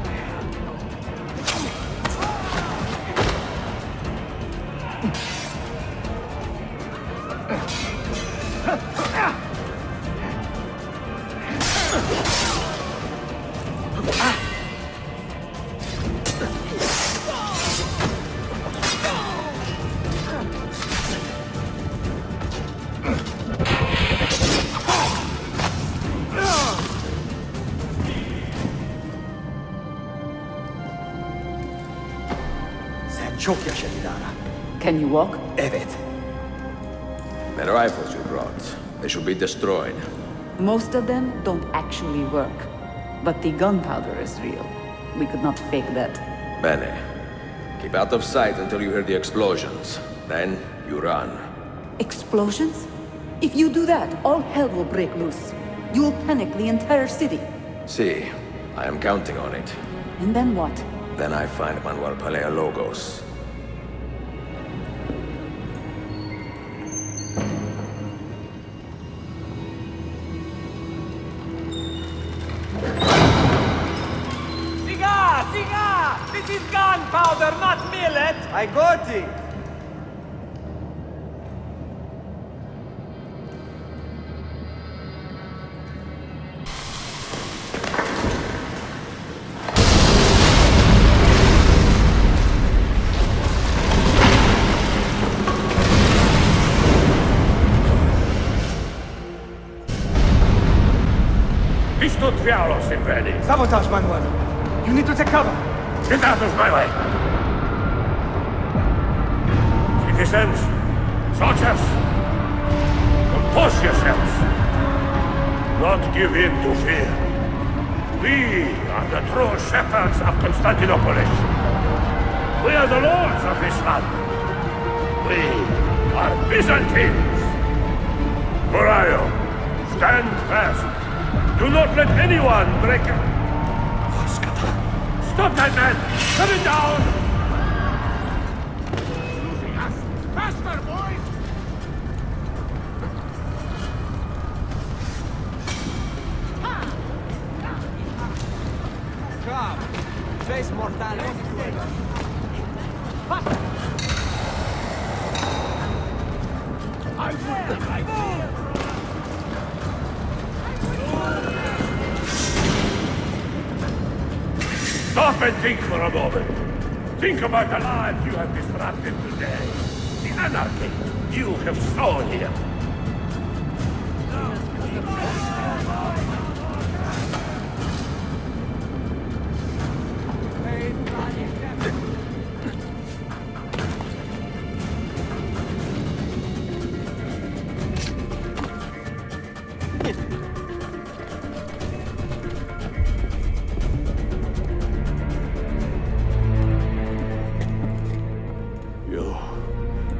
Çok yaşa Dilara. Can you walk? Evet. The rifles you brought, they should be destroyed. Most of them don't actually work. But the gunpowder is real. We could not fake that. Bene. Keep out of sight until you hear the explosions. Then, you run. Explosions? If you do that, all hell will break loose. You will panic the entire city. See, I am counting on it. And then what? Then I find Manuel Paleologos. Siga! This is gunpowder, not millet! I got it! Pistot Vialos in ready. Sabotage, Manuel! You need to take cover! Get out of my way! Citizens, soldiers, compose yourselves. Not give in to fear. We are the true shepherds of Constantinopolis. We are the lords of this land. We are Byzantines. Morayo, stand fast. Do not let anyone break it. Stop that man! Cut it down! Losing us! Faster, boys! Come! Face mortales! Stop and think for a moment. Think about the lives you have disrupted today. The anarchy you have sown here.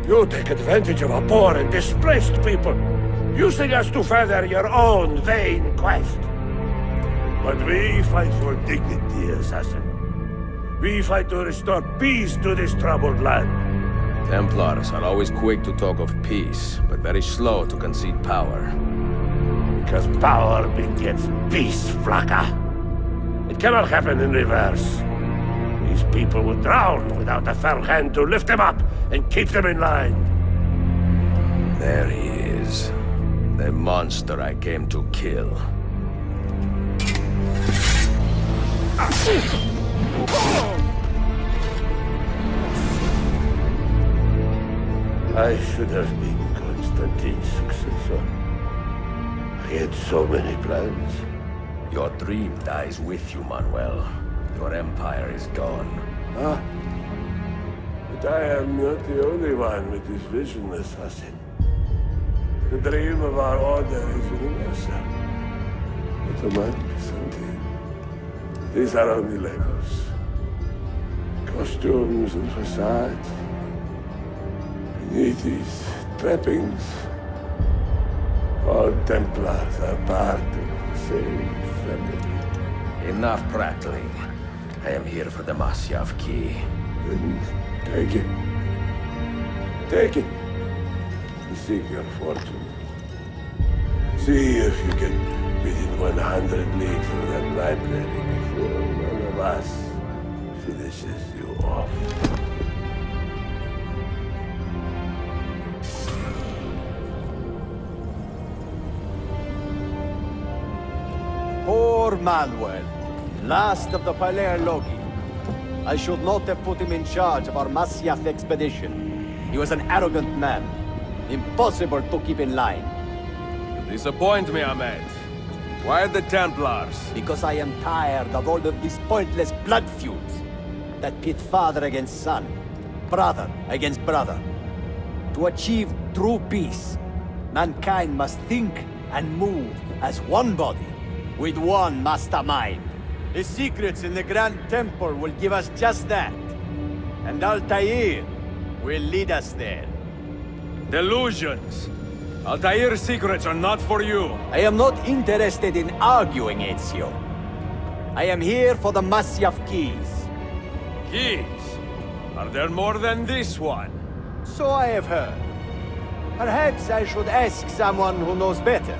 You take advantage of our poor and displaced people, using us to further your own vain quest. But we fight for dignity, Assassin. We fight to restore peace to this troubled land. Templars are always quick to talk of peace, but very slow to concede power. Because power begets peace, Flaka. It cannot happen in reverse. These people would drown without a firm hand to lift them up and keep them in line. There he is. The monster I came to kill. I should have been Constantine's successor. He had so many plans. Your dream dies with you, Manuel. Your empire is gone. Ah. But I am not the only one with this vision, Assassin. The dream of our order is universal. Ottoman, Byzantine. These are only labels. Costumes and facades. Beneath these trappings, all Templars are part of the same family. Enough prattling. I am here for the Masyav key. Then take it. Take it. And seek your fortune. See if you get within 100 leagues of that library before one of us finishes you off. Poor Manuel, last of the Paleologi. I should not have put him in charge of our Masyaf expedition. He was an arrogant man. Impossible to keep in line. You disappoint me, Ahmed. Why the Templars? Because I am tired of all of these pointless blood feuds that pit father against son. brother against brother. To achieve true peace, mankind must think and move as one body, with one mastermind. The secrets in the Grand Temple will give us just that. And Altair will lead us there. Delusions! Altair's secrets are not for you. I am not interested in arguing, Ezio. I am here for the Masyaf keys. Keys? Are there more than this one? So I have heard. Perhaps I should ask someone who knows better.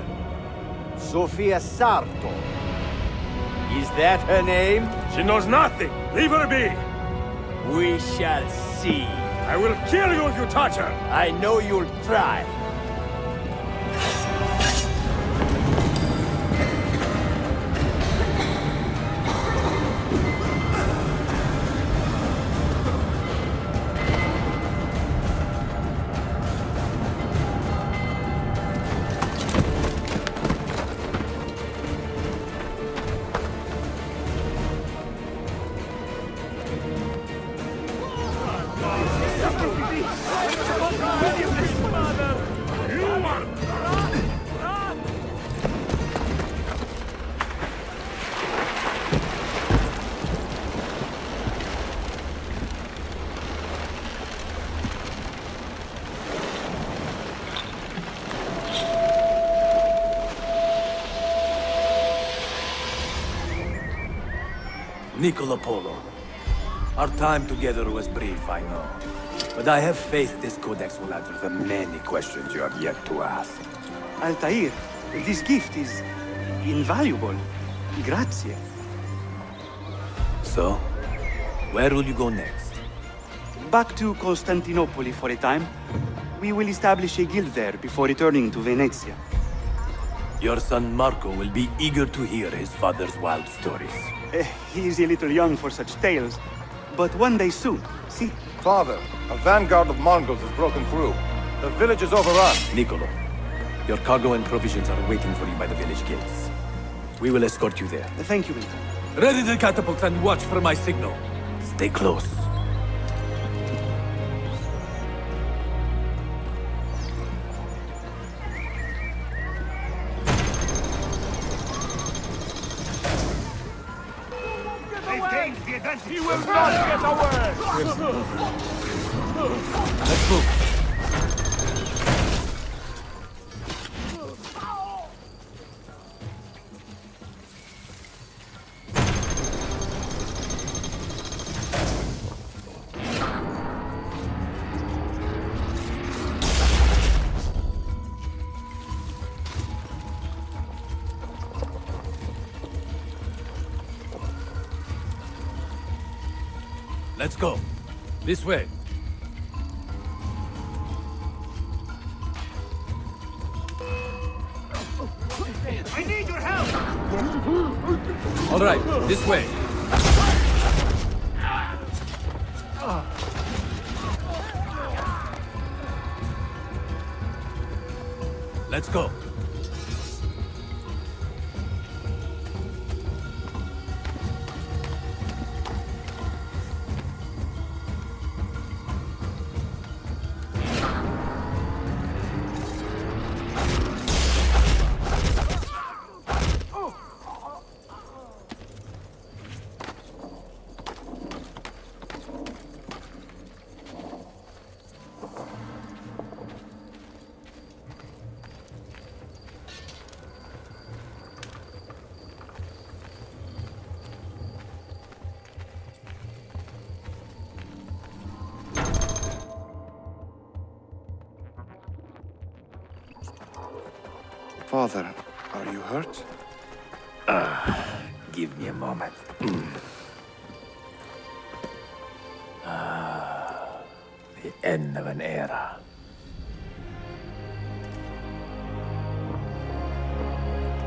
Sofia Sarto. Is that her name? She knows nothing! Leave her be! We shall see. I will kill you if you touch her! I know you'll try. Niccolo Polo. Our time together was brief, I know. But I have faith this codex will answer the many questions you have yet to ask. Altair, this gift is invaluable. Grazie. So, where will you go next? Back to Constantinople for a time. We will establish a guild there before returning to Venezia. Your son Marco will be eager to hear his father's wild stories. He is a little young for such tales, but one day soon, see? Father, a vanguard of Mongols has broken through. The village is overrun. Niccolo, your cargo and provisions are waiting for you by the village gates. We will escort you there. Thank you, Vito. Ready the catapult and watch for my signal. Stay close. He will not get away! Let's move. Let's go. This way. I need your help! All right, this way. Let's go. Father, are you hurt? Give me a moment. The end of an era.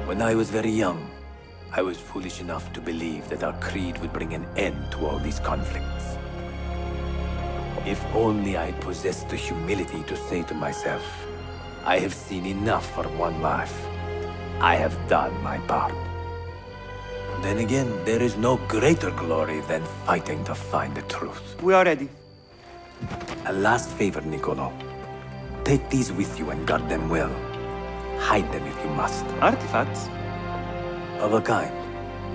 When I was very young, I was foolish enough to believe that our creed would bring an end to all these conflicts. If only I possessed the humility to say to myself, I have seen enough for one life. I have done my part. Then again, there is no greater glory than fighting to find the truth. We are ready. A last favor, Niccolo. Take these with you and guard them well. Hide them if you must. Artifacts? Of a kind.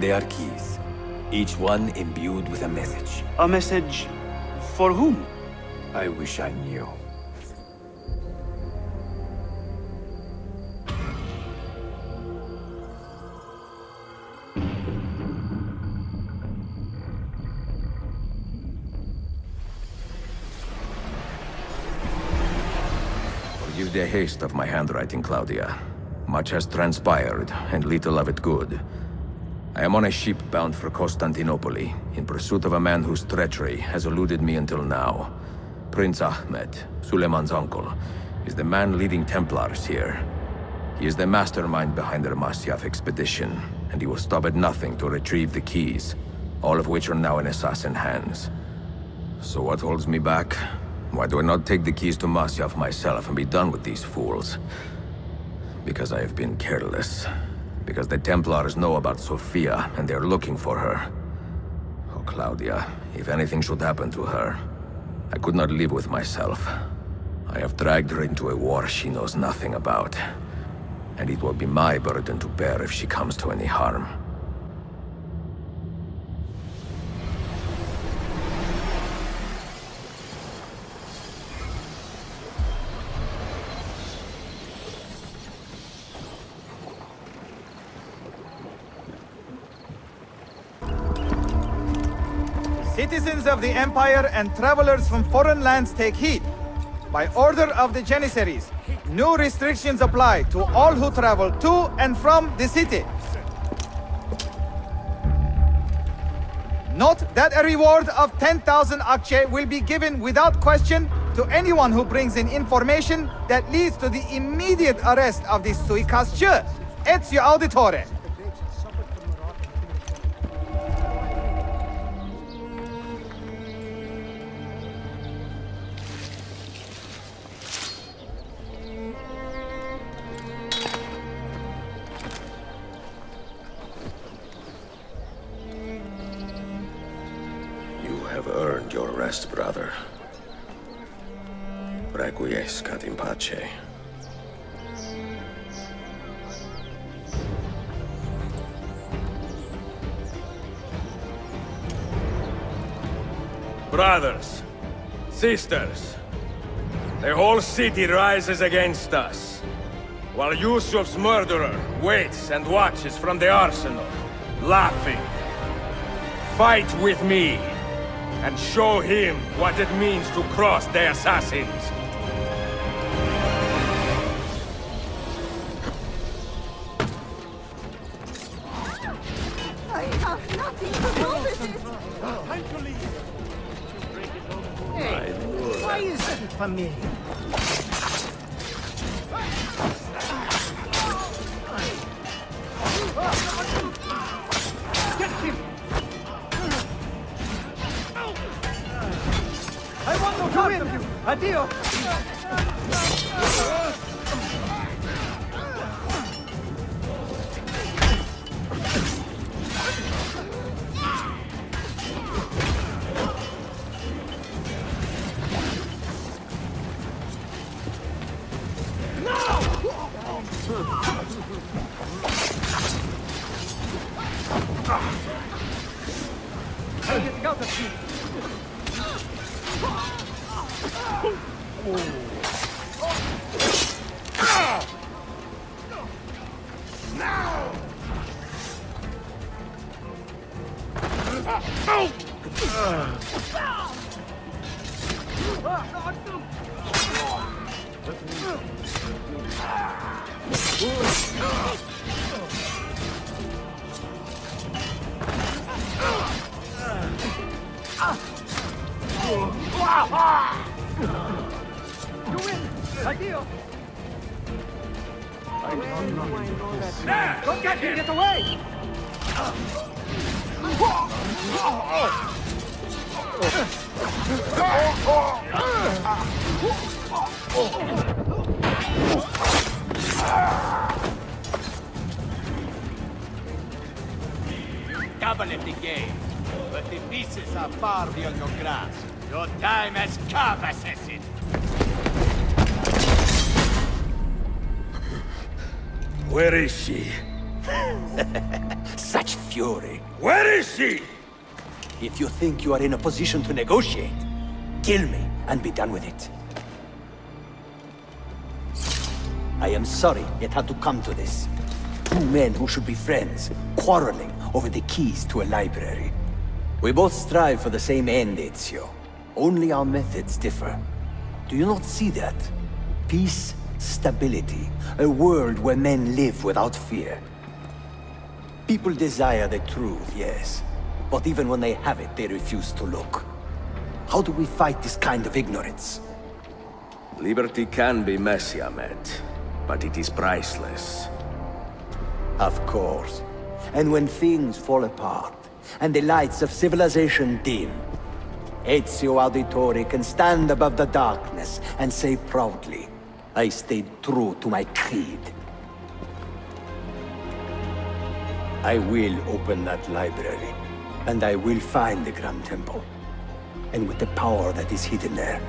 They are keys. Each one imbued with a message. A message for whom? I wish I knew. Forgive the haste of my handwriting, Claudia. Much has transpired, and little of it good. I am on a ship bound for Constantinople, in pursuit of a man whose treachery has eluded me until now. Prince Ahmed, Suleiman's uncle, is the man leading Templars here. He is the mastermind behind their Masyaf expedition, and he will stop at nothing to retrieve the keys, all of which are now in assassin hands. So what holds me back? Why do I not take the keys to Masyaf myself and be done with these fools? Because I have been careless. Because the Templars know about Sophia, and they're looking for her. Oh, Claudia, if anything should happen to her, I could not live with myself. I have dragged her into a war she knows nothing about. And it will be my burden to bear if she comes to any harm. Citizens of the Empire and travelers from foreign lands take heed. By order of the Janissaries, new restrictions apply to all who travel to and from the city. Note that a reward of 10,000 akçe will be given without question to anyone who brings in information that leads to the immediate arrest of the suikastçı. Ezio Auditore. Earned your rest, brother. Requiescat in pace. Brothers, sisters, the whole city rises against us, while Yusuf's murderer waits and watches from the arsenal, laughing. Fight with me, and show him what it means to cross the Assassins. I have nothing to do with it. Time to leave. Hey, why is that familiar? Get him! I want no part of you! Addio! I'm getting out of here! You win! Addio! Don't catch him! Get away! Double at the game, but the pieces are far beyond your grasp. Your time has come, assassin! Where is she? Such fury. Where is she? If you think you are in a position to negotiate, kill me and be done with it. I am sorry it had to come to this. Two men who should be friends, quarreling over the keys to a library. We both strive for the same end, Ezio. Only our methods differ. Do you not see that? Peace, stability, a world where men live without fear. People desire the truth, yes. But even when they have it, they refuse to look. How do we fight this kind of ignorance? Liberty can be messy, Ahmed, but it is priceless. Of course. And when things fall apart, and the lights of civilization dim, Ezio Auditore can stand above the darkness and say proudly, I stayed true to my creed. I will open that library, and I will find the Grand Temple. And with the power that is hidden there,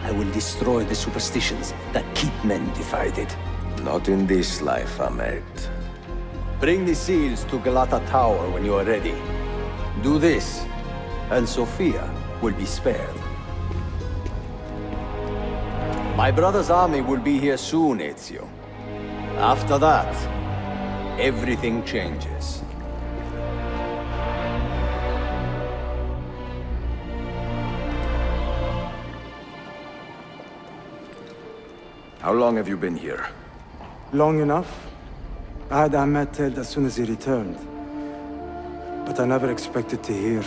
I will destroy the superstitions that keep men divided. Not in this life, Ahmed. Bring the seals to Galata Tower when you are ready. Do this, and Sofia will be spared. My brother's army will be here soon, Ezio. After that, everything changes. How long have you been here? Long enough. I had Ahmed killed as soon as he returned. But I never expected to hear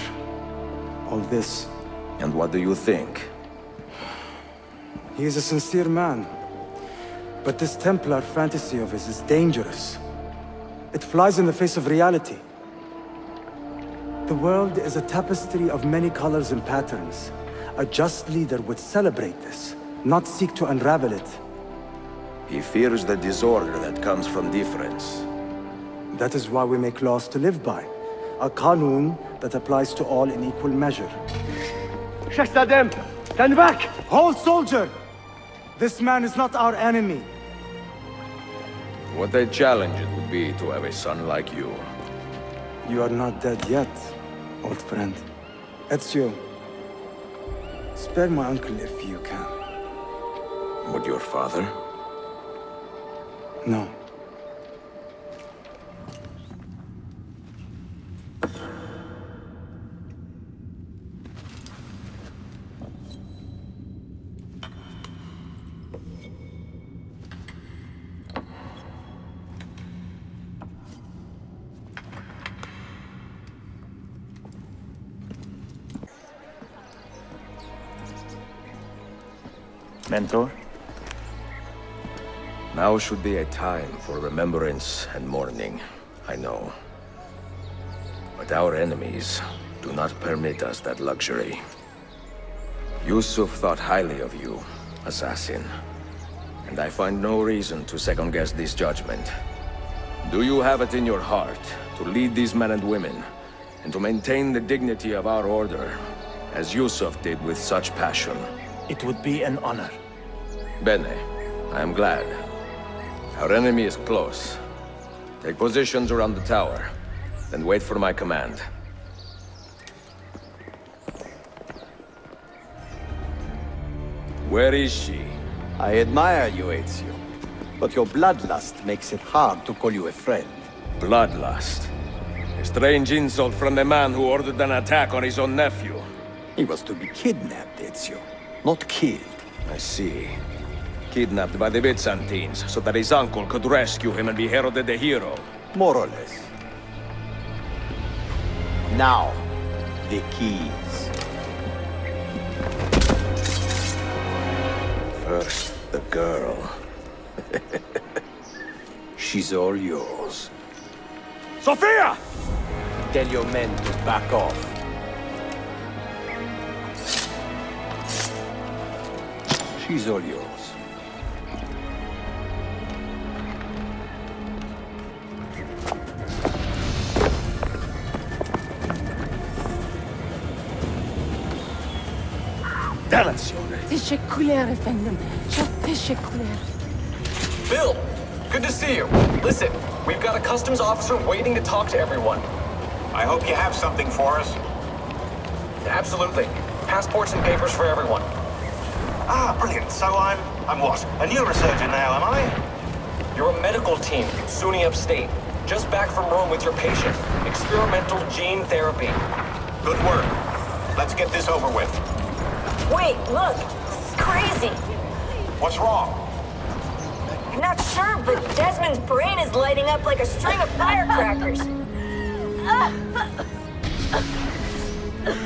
all this. And what do you think? He is a sincere man. But this Templar fantasy of his is dangerous. It flies in the face of reality. The world is a tapestry of many colors and patterns. A just leader would celebrate this, not seek to unravel it. He fears the disorder that comes from difference. That is why we make laws to live by. A qanun that applies to all in equal measure. Shahzadem, stand back! Hold, soldier! This man is not our enemy. What a challenge it would be to have a son like you. You are not dead yet, old friend. Ezio, spare my uncle if you can. Would your father? No. Mentor? Now should be a time for remembrance and mourning, I know. But our enemies do not permit us that luxury. Yusuf thought highly of you, assassin. And I find no reason to second-guess this judgment. Do you have it in your heart to lead these men and women, and to maintain the dignity of our order, as Yusuf did with such passion? It would be an honor. Bene, I am glad. Our enemy is close. Take positions around the tower, then wait for my command. Where is she? I admire you, Ezio. But your bloodlust makes it hard to call you a friend. Bloodlust? A strange insult from the man who ordered an attack on his own nephew. He was to be kidnapped, Ezio, not killed. I see. Kidnapped by the Byzantines, so that his uncle could rescue him and be heralded a hero. More or less. Now, the keys. First, the girl. She's all yours. Sophia! Tell your men to back off. She's all yours. Dannazione. Teşekkürler efendim. Çok teşekkürler. Bill, good to see you. Listen, we've got a customs officer waiting to talk to everyone. I hope you have something for us. Absolutely. Passports and papers for everyone. Ah, brilliant. So I'm what? A neurosurgeon now, am I? You're a medical team, SUNY Upstate. Just back from Rome with your patient. Experimental gene therapy. Good work. Let's get this over with. Wait, look. This is crazy. What's wrong? I'm not sure, but Desmond's brain is lighting up like a string of firecrackers.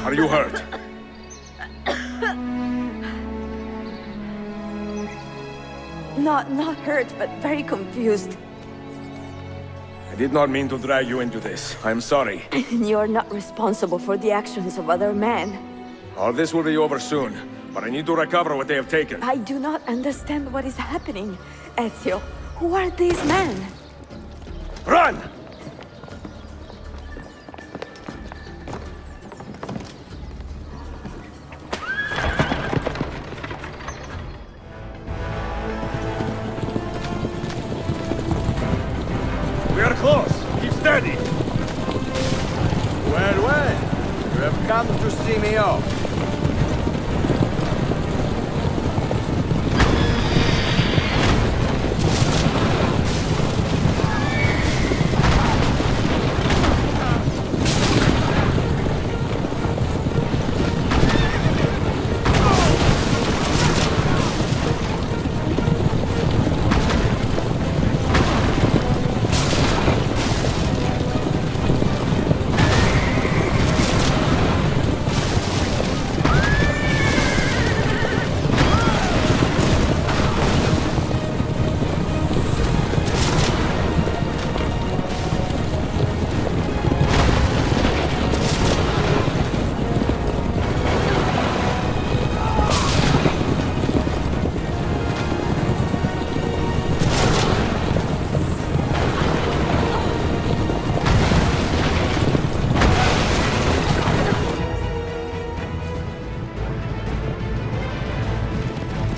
Are you hurt? Not hurt, but very confused. I did not mean to drag you into this. I'm sorry. You're not responsible for the actions of other men. All this will be over soon, but I need to recover what they have taken. I do not understand what is happening, Ezio. Who are these men? Run! We are close. Keep steady. Well. You have come to see me off.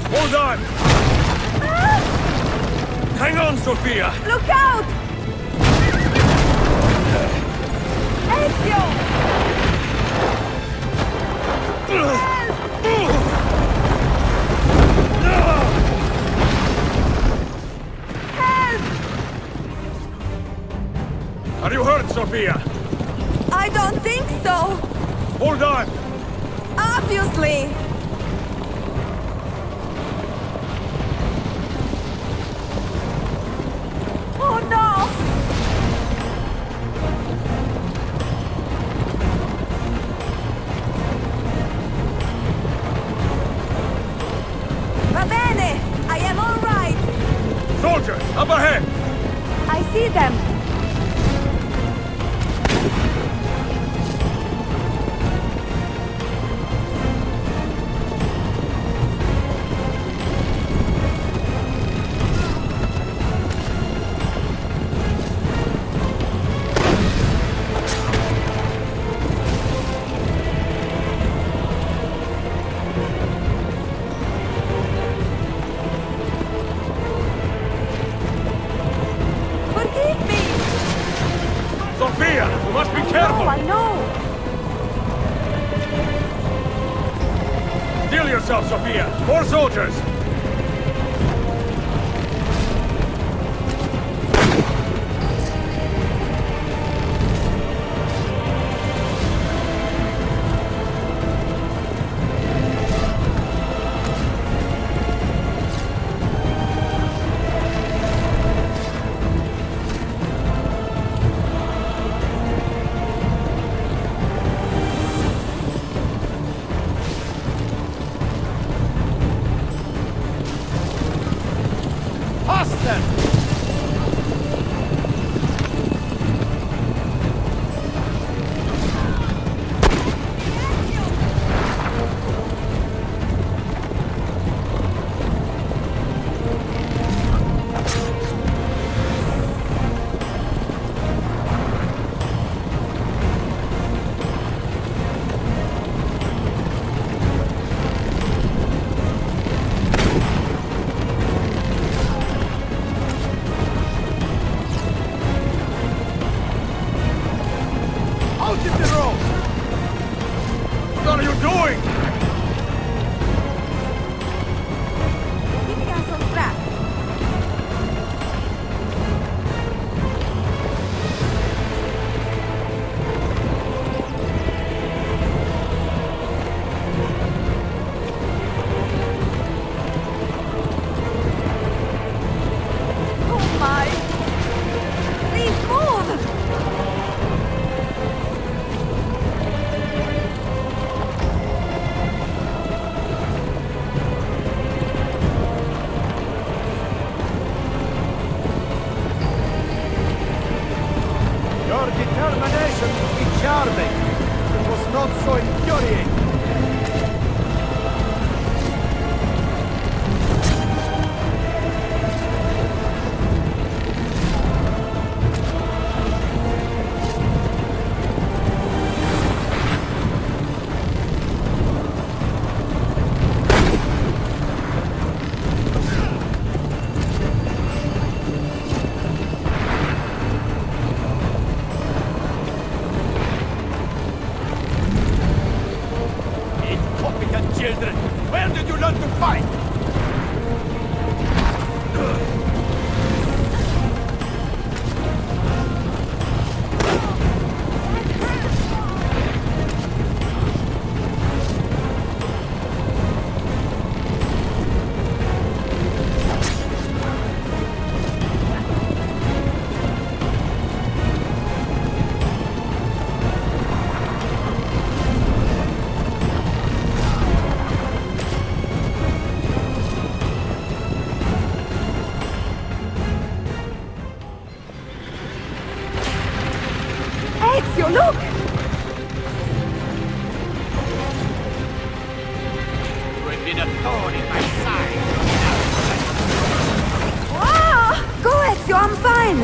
Hold on! Hang on, Sophia! Look out! Ezio! Help! Are you hurt, Sophia? I don't think so. Hold on! Obviously! Oh no! Va bene! I am all right! Soldiers, up ahead! I see them! Sophia, you must be careful! I know! Steel yourself, Sophia! More soldiers! children! Where did you learn to fight? Ezio, look! You have been a thorn in my side. Ah! Go, Ezio, I'm fine!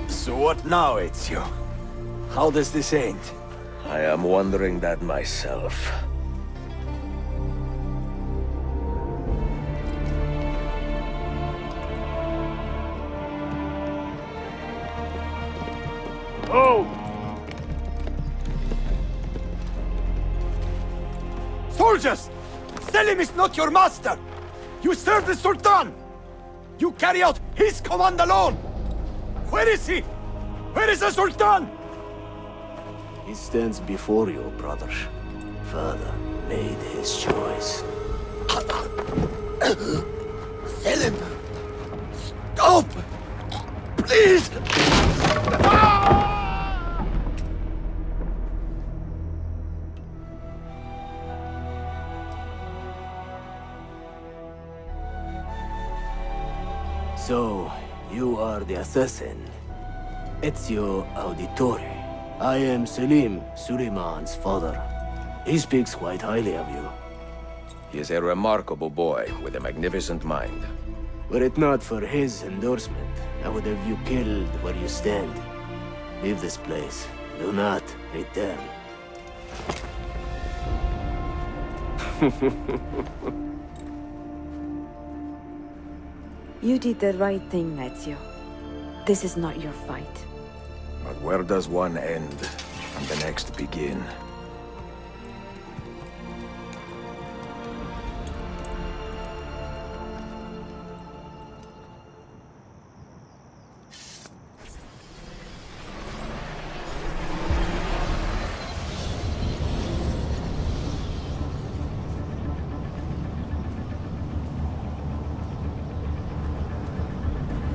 So what now, Ezio? How does this end? I am wondering that myself. Oh! Soldiers! Selim is not your master! You serve the Sultan! You carry out his command alone! Where is he? Where is the Sultan? He stands before you, brother. Father made his choice. Selim! Stop! Please! So, you are the assassin. Ezio Auditore. I am Selim, Suleiman's father. He speaks quite highly of you. He is a remarkable boy with a magnificent mind. Were it not for his endorsement, I would have you killed where you stand. Leave this place. Do not return. You did the right thing, Ezio. This is not your fight. But where does one end and the next begin?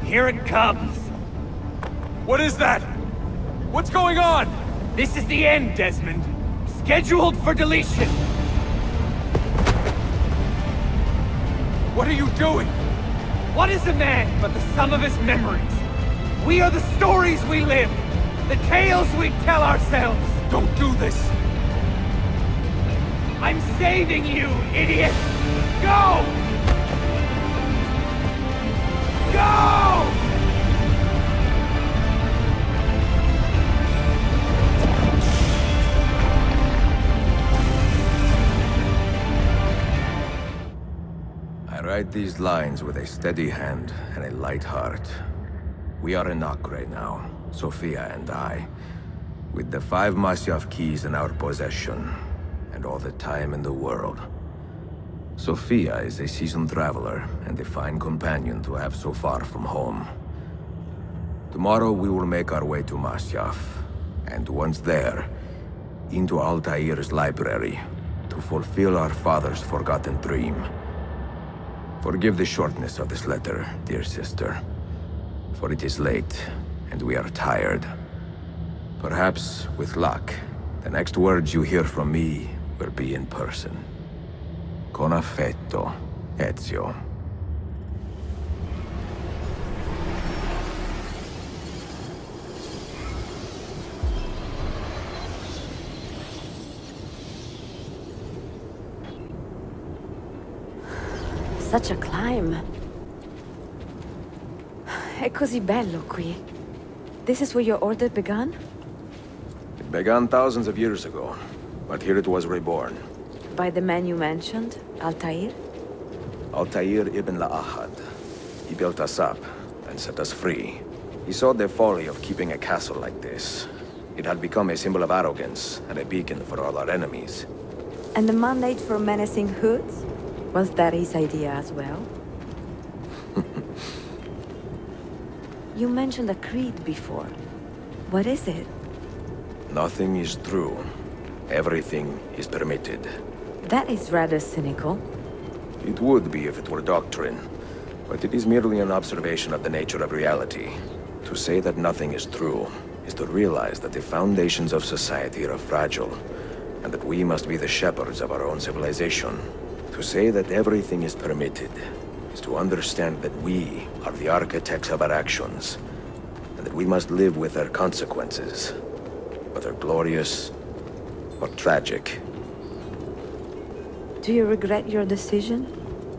Here it comes! What is that? What's going on? This is the end, Desmond. Scheduled for deletion. What are you doing? What is a man but the sum of his memories? We are the stories we live, the tales we tell ourselves. Don't do this. I'm saving you, idiot! Go! Go! I write these lines with a steady hand and a light heart. We are in Acre now, Sofia and I, with the 5 Masyaf keys in our possession, and all the time in the world. Sophia is a seasoned traveler, and a fine companion to have so far from home. Tomorrow we will make our way to Masyaf, and once there, into Altair's library, to fulfill our father's forgotten dream. Forgive the shortness of this letter, dear sister, for it is late, and we are tired. Perhaps, with luck, the next words you hear from me will be in person. Con affetto, Ezio. Such a climb. È così bello qui. This is where your order began? It began thousands of years ago, but here it was reborn. By the man you mentioned, Altair? Altair ibn La'ahad. He built us up and set us free. He saw the folly of keeping a castle like this. It had become a symbol of arrogance and a beacon for all our enemies. And the mandate for menacing hoods? Was that his idea as well? You mentioned a creed before. What is it? Nothing is true. Everything is permitted. That is rather cynical. It would be if it were doctrine, but it is merely an observation of the nature of reality. To say that nothing is true is to realize that the foundations of society are fragile, and that we must be the shepherds of our own civilization. To say that everything is permitted is to understand that we are the architects of our actions, and that we must live with their consequences, whether glorious or tragic. Do you regret your decision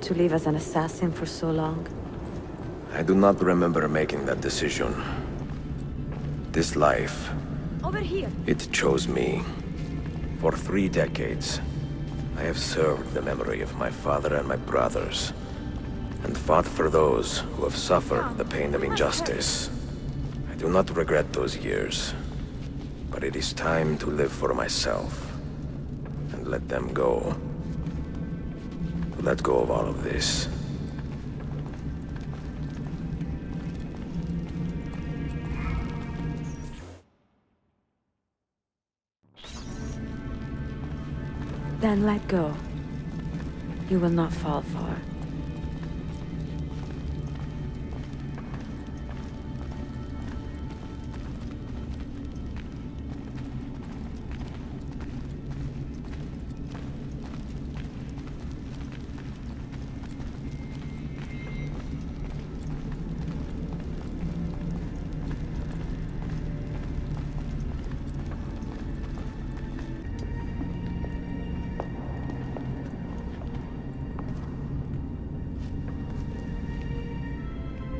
to live as an assassin for so long? I do not remember making that decision. This life, Over here. it chose me. For 3 decades, I have served the memory of my father and my brothers, and fought for those who have suffered the pain of injustice. I do not regret those years, but it is time to live for myself, and let them go. Let go of all of this. Then let go. You will not fall far.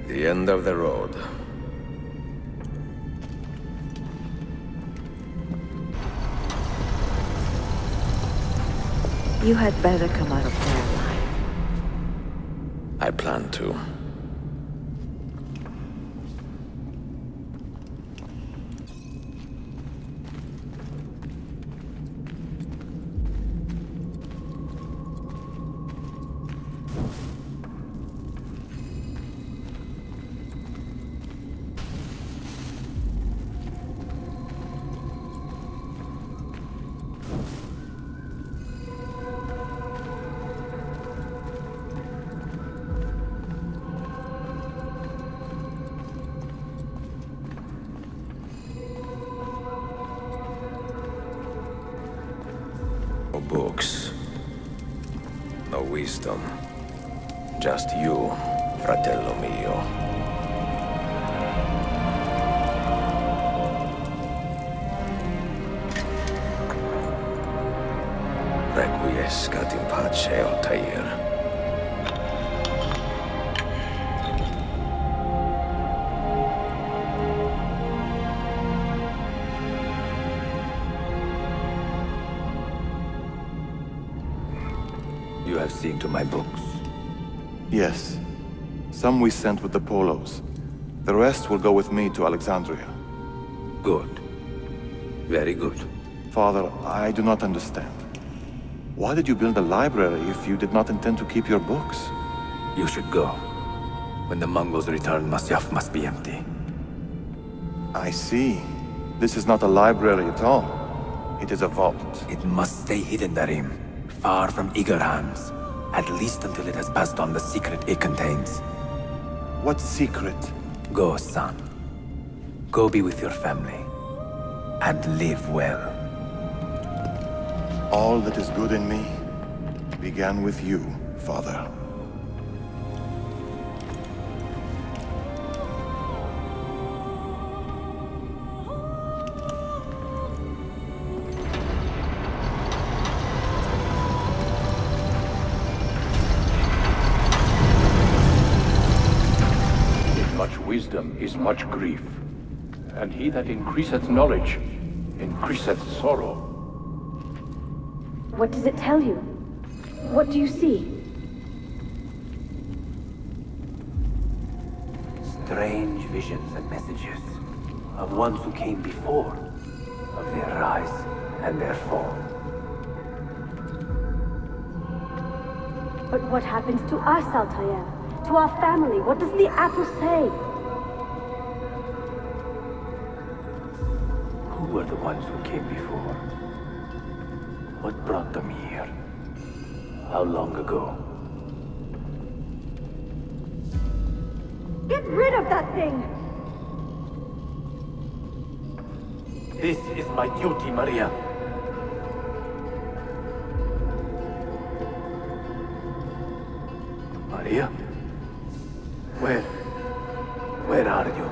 The end of the road. You had better come out of there alive. I plan to. No books. No wisdom. Just you, fratello mio. Requiescat in pace, Altair. You have seen to my books? Yes. Some we sent with the Polos. The rest will go with me to Alexandria. Good. Very good. Father, I do not understand. Why did you build a library if you did not intend to keep your books? You should go. When the Mongols return, Masyaf must be empty. I see. This is not a library at all. It is a vault. It must stay hidden, Darim. Far from eager hands. At least until it has passed on the secret it contains. What secret? Go, son. Go be with your family. And live well. All that is good in me began with you, Father. In much wisdom is much grief, and he that increaseth knowledge increaseth sorrow. What does it tell you? What do you see? Strange visions and messages of ones who came before, of their rise and their fall. But what happens to us, Altair? To our family? What does the apple say? Who were the ones who came before? What brought them here? How long ago? Get rid of that thing! This is my duty, Maria. Maria? Where are you?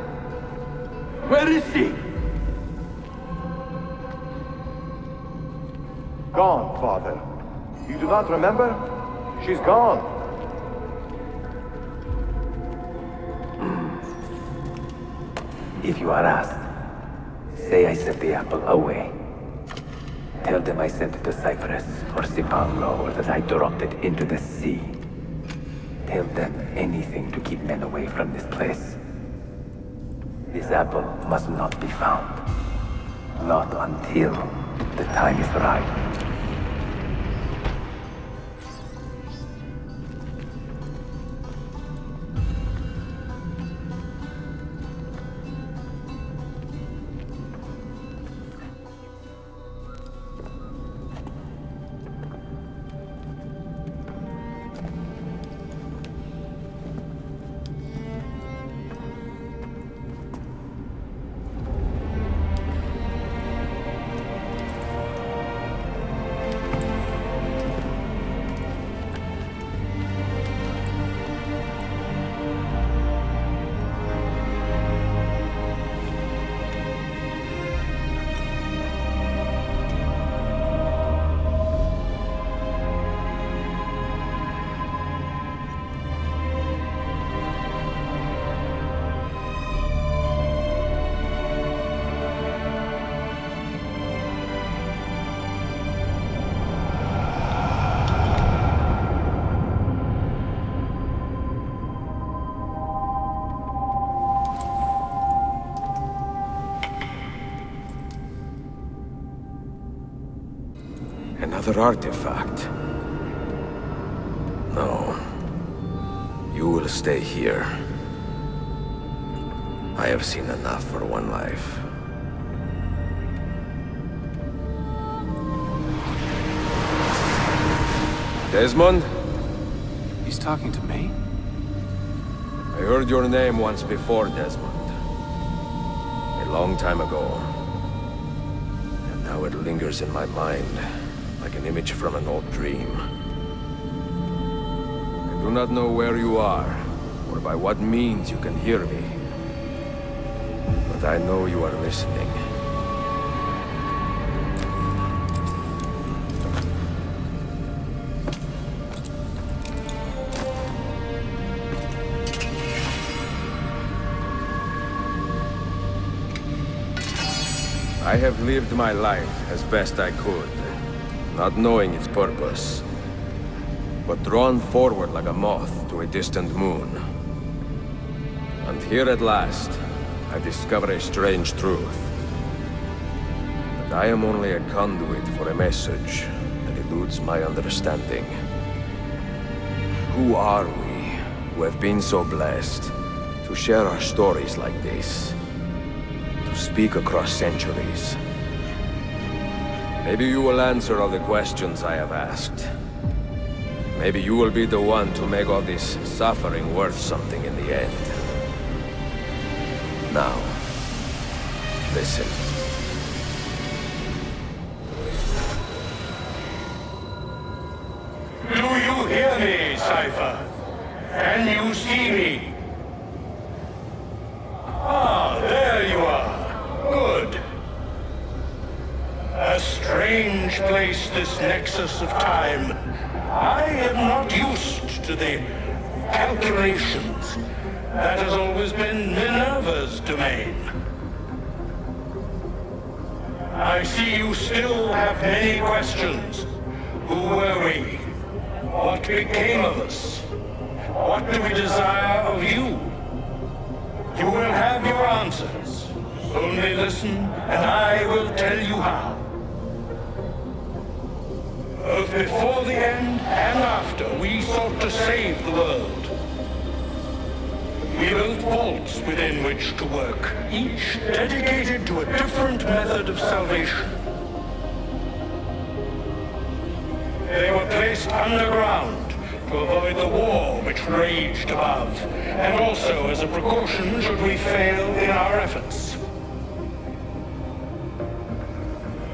Where is she? Gone, Father. You do not remember? She's gone. If you are asked, say I sent the apple away. Tell them I sent it to Cyprus or Cipango, or that I dropped it into the sea. Tell them anything to keep men away from this place. This apple must not be found. Not until the time is right. Another artifact. No. You will stay here. I have seen enough for one life. Desmond? He's talking to me? I heard your name once before, Desmond. A long time ago. And now it lingers in my mind, like an image from an old dream. I do not know where you are, or by what means you can hear me. But I know you are listening. I have lived my life as best I could, not knowing its purpose, but drawn forward like a moth to a distant moon. And here at last, I discover a strange truth. That I am only a conduit for a message that it eludes my understanding. Who are we, who have been so blessed, to share our stories like this? To speak across centuries? Maybe you will answer all the questions I have asked. Maybe you will be the one to make all this suffering worth something in the end. Now, listen. Do you hear me, Cypher? Can you see me? Ah, there you are. Good. A strange place, this nexus of time. I am not used to the calculations. That has always been Minerva's domain. I see you still have many questions. Who were we? What became of us? What do we desire of you? You will have your answers. Only listen, and I will tell you how. Both before the end and after, we sought to save the world. We built vaults within which to work, each dedicated to a different method of salvation. They were placed underground to avoid the war which raged above, and also as a precaution should we fail in our efforts.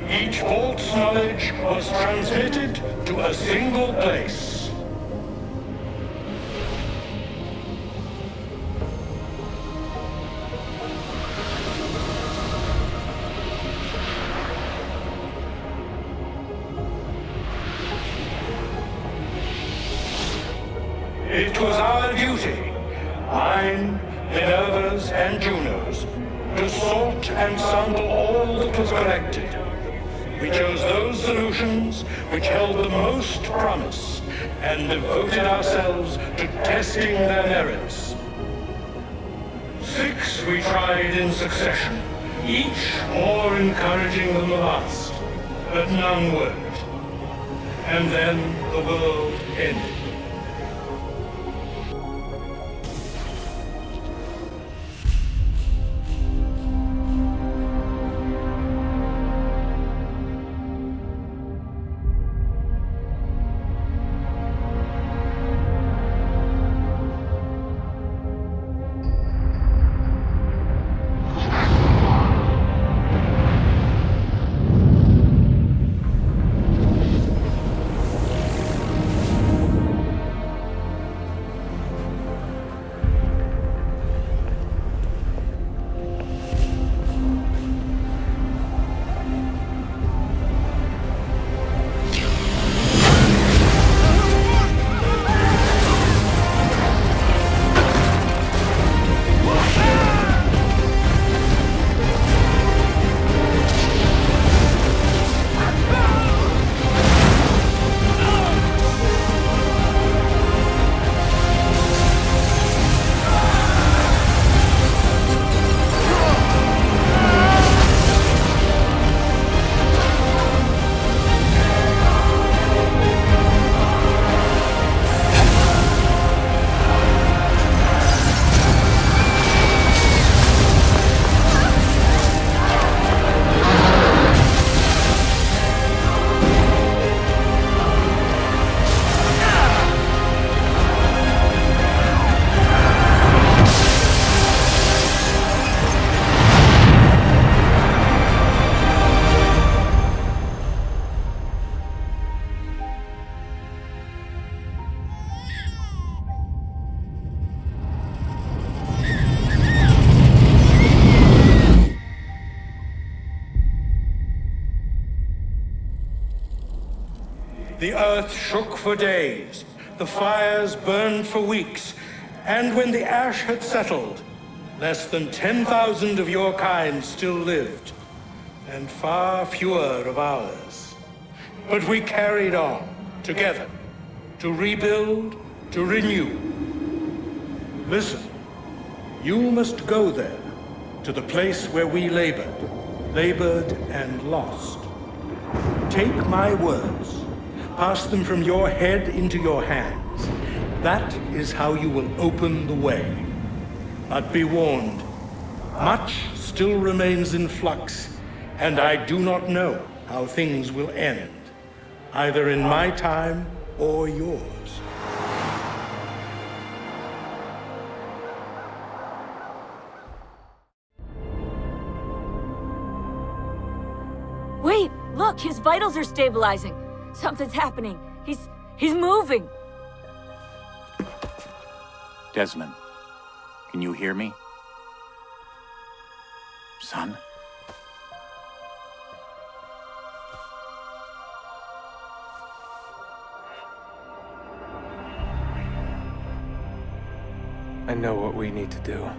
Each vault's knowledge was transmitted to a single place. It was our duty, mine, Minerva's, and Juno's, to sort and sample all that was collected. We chose those solutions which held the most promise, and devoted ourselves to testing their merits. 6 we tried in succession, each more encouraging than the last, but none worked. And then the world ended. The earth shook for days, the fires burned for weeks, and when the ash had settled, less than 10,000 of your kind still lived, and far fewer of ours. But we carried on, together, to rebuild, to renew. Listen, you must go there, to the place where we labored and lost. Take my words. Pass them from your head into your hands. That is how you will open the way. But be warned, much still remains in flux, and I do not know how things will end, either in my time or yours. Wait, look, his vitals are stabilizing. Something's happening. He's moving. Desmond, can you hear me? Son? I know what we need to do.